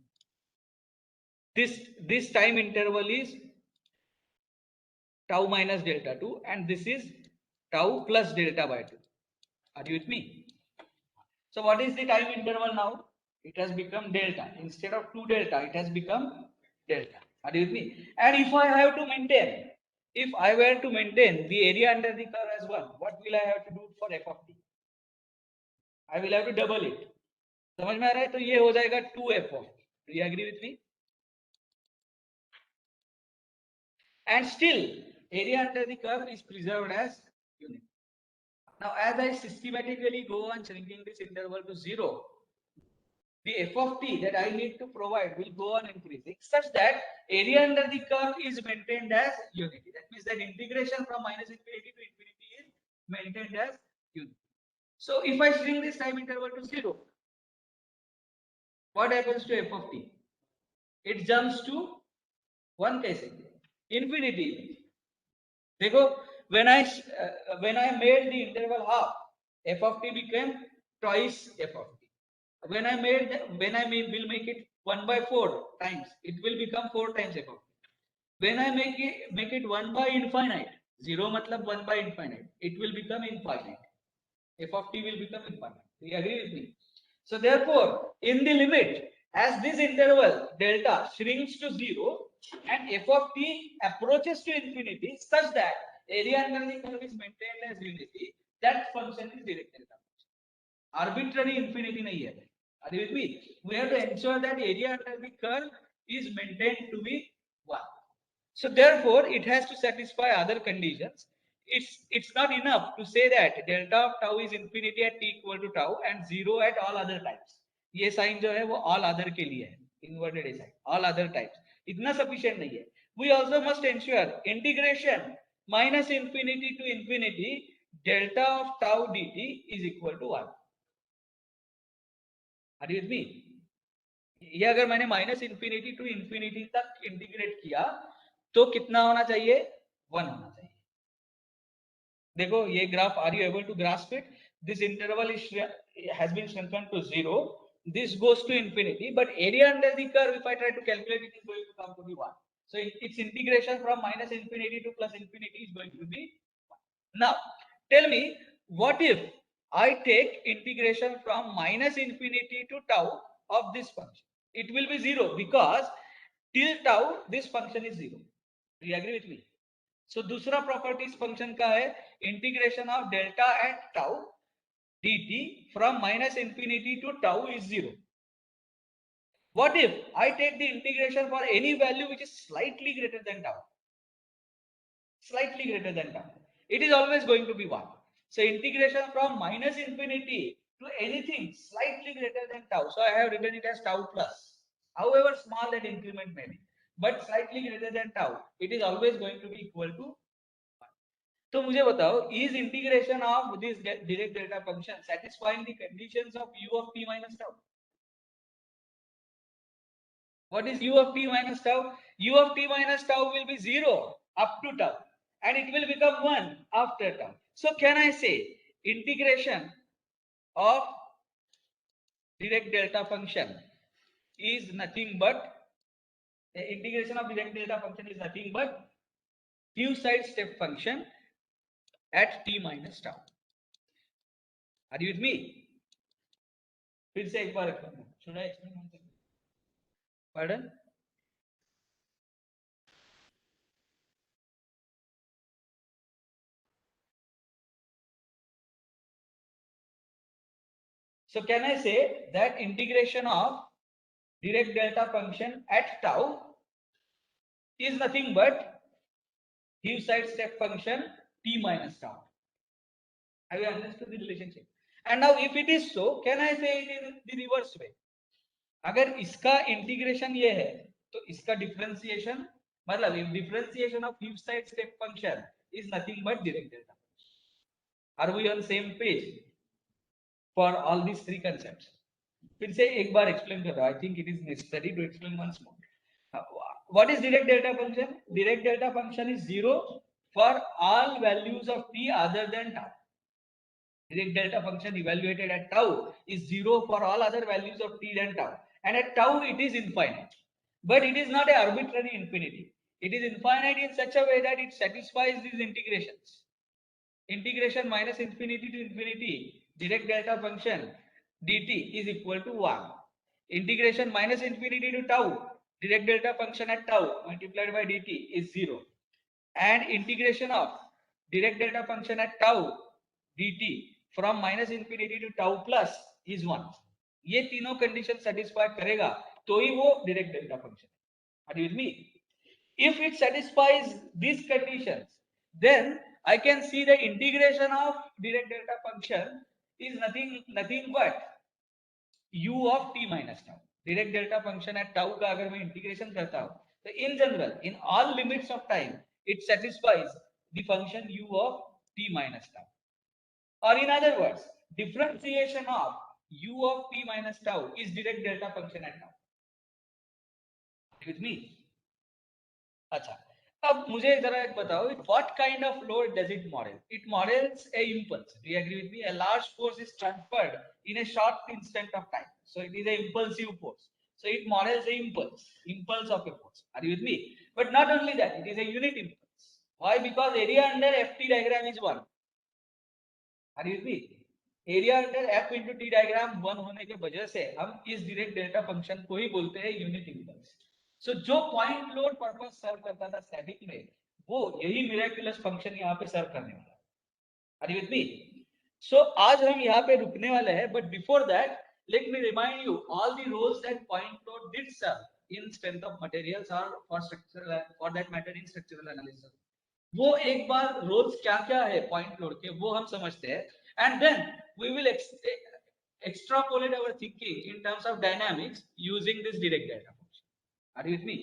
This time interval is tau minus delta 2 and this is tau plus delta by 2. Are you with me? So what is the time interval now? It has become delta. Instead of 2 delta, it has become delta. Are you with me? And if I have to maintain, if I were to maintain the area under the curve as 1, what will I have to do for f of t? I will have to double it. समझ में आ रहा है? तो ये हो जाएगा 2f of t. Do you agree with me? And still area under the curve is preserved as unit. Now as I systematically go on shrinking this interval to 0, the f of t that I need to provide will go on increasing such that area under the curve is maintained as unity. That means that integration from minus infinity to infinity is maintained as unity. So if I shrink this time interval to 0, what happens to f of t? It jumps to 1 कैसे? Infinity. देखो, when I made the interval half, f of t became twice f of t. When I will make it 1 by 4 times, it will become 4 times f of t. When I make it 1 by infinite, 0 matlab 1 by infinite, it will become infinite. F of t will become infinite. Do you agree with me? So therefore, in the limit, as this interval delta shrinks to 0 and f of t approaches to infinity such that area under the curve is maintained as unity, that function is directed upwards. Arbitrary infinity nahi hai. Are you with me? We have to ensure that area under the curve is maintained to be 1. So therefore, it has to satisfy other conditions. It's not enough to say that delta of tau is infinity at t equal to tau and 0 at all other times. ये sign जो है वो all other के लिए है, inverted a sign, all other types. इतना sufficient नहीं है. We also must ensure integration minus infinity to infinity delta of tau dt is equal to 1. Are you with me? ये अगर मैंने माइनस इंफिनिटी टू इंफिनिटी तक integrate किया तो कितना होना चाहिए? 1 होना चाहिए. देखो ये graph, are you able to grasp it? This interval is has been shrunken to 0. This goes to infinity, but area under the curve, if I try to calculate, it is going to come to be 1. So its integration from minus infinity to plus infinity is going to be 1. Now tell me, what if I take integration from minus infinity to tau of this function? It will be 0 because till tau this function is 0. Do you agree with me? So दूसरा properties function का है integration of delta at tau dt from minus infinity to tau is 0. What if I take the integration for any value which is slightly greater than tau? Slightly greater than tau. It is always going to be 1. So integration from minus infinity to anything slightly greater than tau. So I have written it as tau plus. However small that increment may be, but slightly greater than tau, it is always going to be equal to 1. तो मुझे बताओ, is integration of this direct delta function satisfying the conditions of u of t minus tau? What is u of t minus tau? U of t minus tau will be 0 up to tau, and it will become 1 after tau. So can I say integration of direct delta function is nothing but few side step function at t minus tau? Are you with me? फिर से एक बार should I explain one thing? Pardon? So can I say that integration of direct delta function at tau is nothing but Heaviside step function t minus tau? Have you understood the relationship? And now if it is so, can I say it in the reverse way? अगर इसका integration ये है तो इसका differentiation, मतलब differentiation of Heaviside step function is nothing but direct delta. Are we on same page for all these three concepts? फिर से एक बार एक्सप्लेन कर रहा हूं. I think it is necessary to explain once more. What is direct delta function? Direct delta function is 0 for all values of t other than tau. Direct delta function evaluated at tau is 0 for all other values of t than tau, and at tau it is infinite, but it is not an arbitrary infinity. It is infinite in such a way that it satisfies these integrations. Integration minus infinity to infinity direct delta function dt is equal to 1. Integration minus infinity to tau direct delta function at tau multiplied by dt is 0. And integration of direct delta function at tau dt from minus infinity to tau plus is 1. ये तीनों condition satisfy करेगा तो ही वो direct delta function है. Are you with me? If it satisfies these conditions, then I can see the integration of direct delta function is nothing but u of t minus tau. Direct delta function at tau का अगर मैं integration करता हूं तो in general in all limits of time it satisfies the function u of t minus tau. Or in other words, differentiation of u of t minus tau is direct delta function at tau. With me? अच्छा, अब मुझे जरा एक बताओ, what kind of load does it model? It models a impulse. Do you agree with me? A large force is transferred in a short instant of time, so it is an impulsive force. So it models the impulse of a force. Are you with me? But not only that, it is a unit impulse. Why? Because area under ft diagram is 1. Are you with me? Area under f into T diagram 1 होने के वजह से हम इस direct delta function को ही बोलते हैं unit impulse. सो जो पॉइंट लोड पर्पस सर्व करता था स्टैटिक में, वो यही मिरेकुलस फंक्शन यहाँ पे सर्व करने वाला है. Are you with me? So आज हम यहाँ पे रुकने वाले हैं, but before that let me remind you all the roles that point load did serve in strength of materials और for structural, for that matter in structural analysis. वो एक बार रोल्स क्या क्या है पॉइंट लोड के वो हम समझते हैं, and then we will extrapolate our thinking in terms of dynamics using this direct delta function. Are you with me?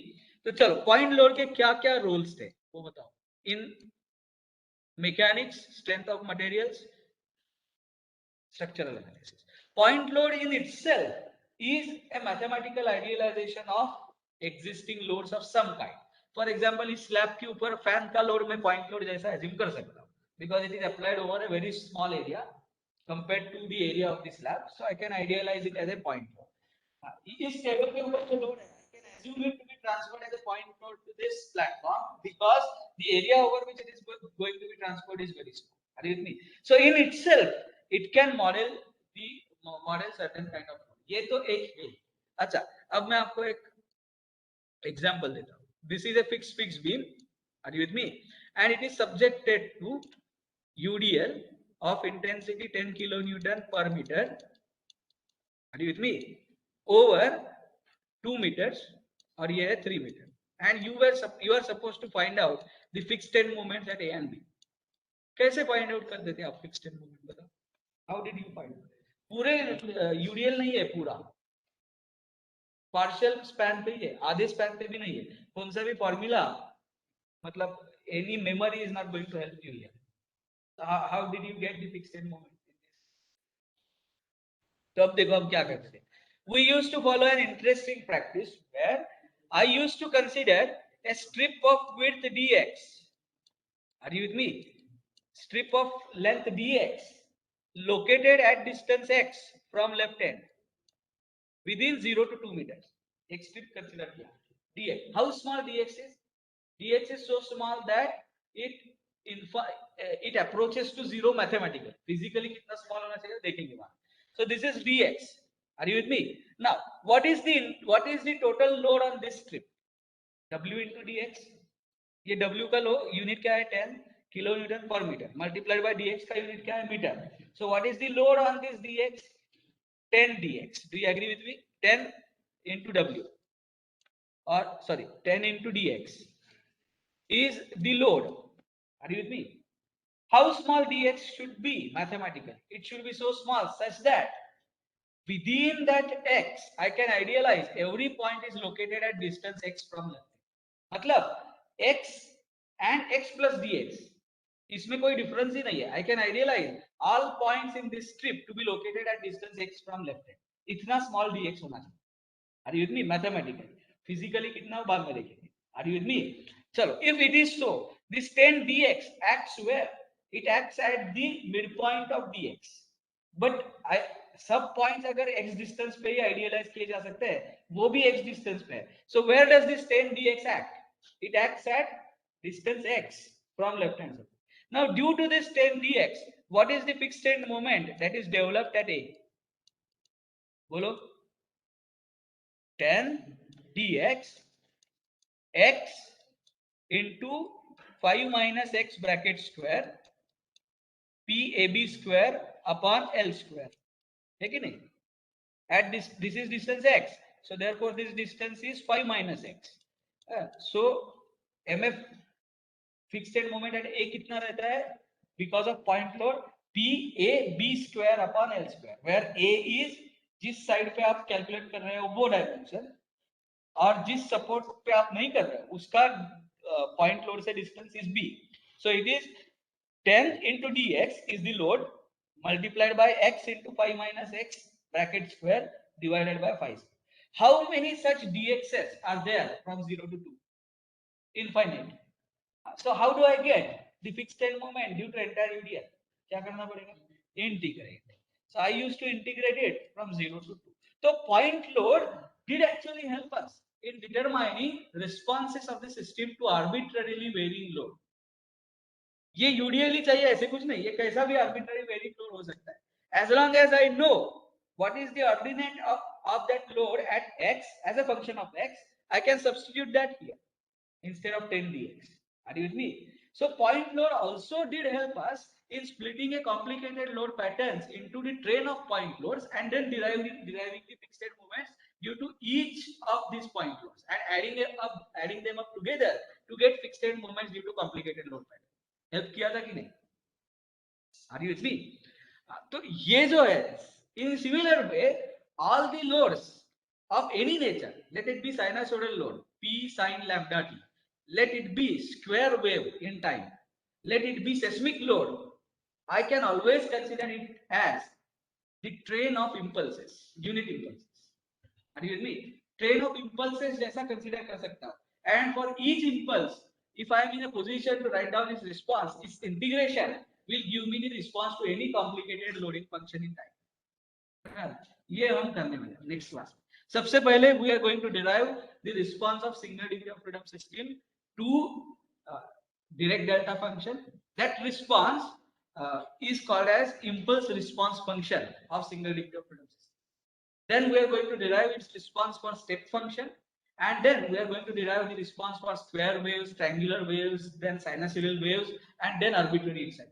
तो चलो पॉइंट लोड के क्या क्या रोल्स थे वो बताओ. In mechanics, strength of materials, structural analysis. Point load in itself is a mathematical idealization of existing loads of some kind. For example इस slab के ऊपर फैन का लोड में पॉइंट लोड जैसा एज्यूम कर सकता हूं. because it is applied over a very small area compared to the area of the slab. So I can idealize it as a point load. इस table के ऊपर जो लोड है, I can assume it to be transferred as a point load to this platform because the area over which it is going to be transferred is very small. Are you with me? So in itself, it can model certain kind of load. ये तो एक है. अच्छा, अब मैं आपको एक example देता हूँ. This is a fixed beam. Are you with me? And it is subjected to UDL of intensity 10 kilonewton per meter. Are you with me? Over 2 meters or yeah 3 meters, and you are supposed to find out the fixed end moments at A and B. कैसे find out कर देते हैं आप fixed end moment? बताओ. How did you find out? पूरे UDL नहीं है, पूरा पार्शियल स्पैन पे ही है, आधे स्पैन पे भी नहीं है. कौन सा भी फॉर्मूला मतलब any memory is not going to help you here. So how did you get the fixed end moment? तो अब देखो हम क्या करते हैं. We used to follow an interesting practice where I used to consider a strip of width dx. Are you with me? Strip of length dx located at distance x from left end within 0 to 2 meters. एक strip consider किया. dx. How small dx is? dx is so small that it approaches to 0 mathematically. Physically कितना small होना चाहिए देखेंगे वहां. So this is dx. Are you with me? Now, what is the total load on this strip? W into dx. ये W का unit क्या है? 10 kilonewton per meter multiplied by dx का यूनिट क्या है? Metre. So what is the load on this dx? 10 dx. Do you agree with me? 10 into W, or sorry, 10 into dx is the load. Are you with me? How small dx should be mathematically? It should be so small such that within that x, I can idealize every point is located at distance x from left. मतलब x and x plus dx, इसमें कोई difference ही नहीं है. I can idealize all points in this strip to be located at distance x from left hand. इतना small dx होना चाहिए. Are you with me? Mathematically, physically कितना बाद में देखेंगे. Are you with me? चलो, if it is so, this 10 dx acts where? It acts at the midpoint of dx. But सब points अगर x डिस्टेंस पे ही आइडियलाइज किए जा सकते हैं, वो भी x डिस्टेंस पे है. So where does this 10 dx act? It acts at distance x from left hand side. Now due to this 10 dx, what is the fixed end moment that is developed at A? बोलो. 10 dx x into 5 minus x bracket square PAB square upon L square. है कि नहीं? At this is distance x, so therefore this distance is 5 minus x. So mf fixed end moment at A कितना रहता है? Because of point load, PAB square upon L square, where A is जिस side पे आप calculate कर रहे हो वो डायमेंशन, और जिस सपोर्ट पे आप नहीं कर रहे हो उसका पॉइंट लोड से distance is B. So it is 10 into dx is the load multiplied by x into 5 minus x bracket square divided by 5. How many such dx's are there from 0 to 2? Infinite. So how do I get the fixed end moment due to entire UDL? क्या करना पड़ेगा? Integrate. So I used to integrate it from 0 to 2. So point load did actually help us in determining responses of the system to arbitrarily varying load. ये UDL ही चाहिए, ऐसे कुछ नहीं, ये कैसा भी arbitrary varying load हो सकता है. As long as I know what is the ordinate of that load at x as a function of x, I can substitute that here instead of 10 dx. Are you with me? So point load also did help us in splitting a complicated load patterns into the train of point loads and then deriving the fixed end moments due to each of these point loads and adding them up together to get fixed end moments due to complicated load patterns. Help किया था कि नहीं? Are you with me? तो ये जो है, in similar way, all the loads of any nature, let it be sinusoidal load P sin lambda t, let it be square wave in time, let it be seismic load, I can always consider it as the train of impulses, unit impulses. Are you with me? Train of impulses जैसा consider कर सकता हूँ, and for each impulse if I am in a position to write down its response, its integration will give me the response to any complicated loading function in time. ये हम करने वाले हैं next class. सबसे पहले we are going to derive the response of single degree of freedom system to direct delta function. That response is called as impulse response function of single degree of freedom system. Then we are going to derive its response for step function, and then we are going to derive the response for square waves, triangular waves, then sinusoidal waves, and then arbitrary excitation.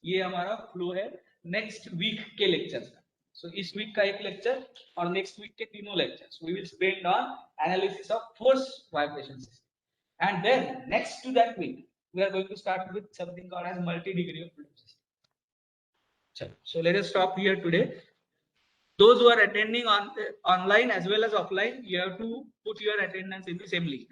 ये हमारा flow है next week के lectures का. सो इस week का एक lecture और next week के तीनों lectures we will spend on analysis of force vibration system. And then next to that week, we are going to start with something called as multi-degree of freedom system. So let us stop here today. Those who are attending on online as well as offline, you have to put your attendance in the same link.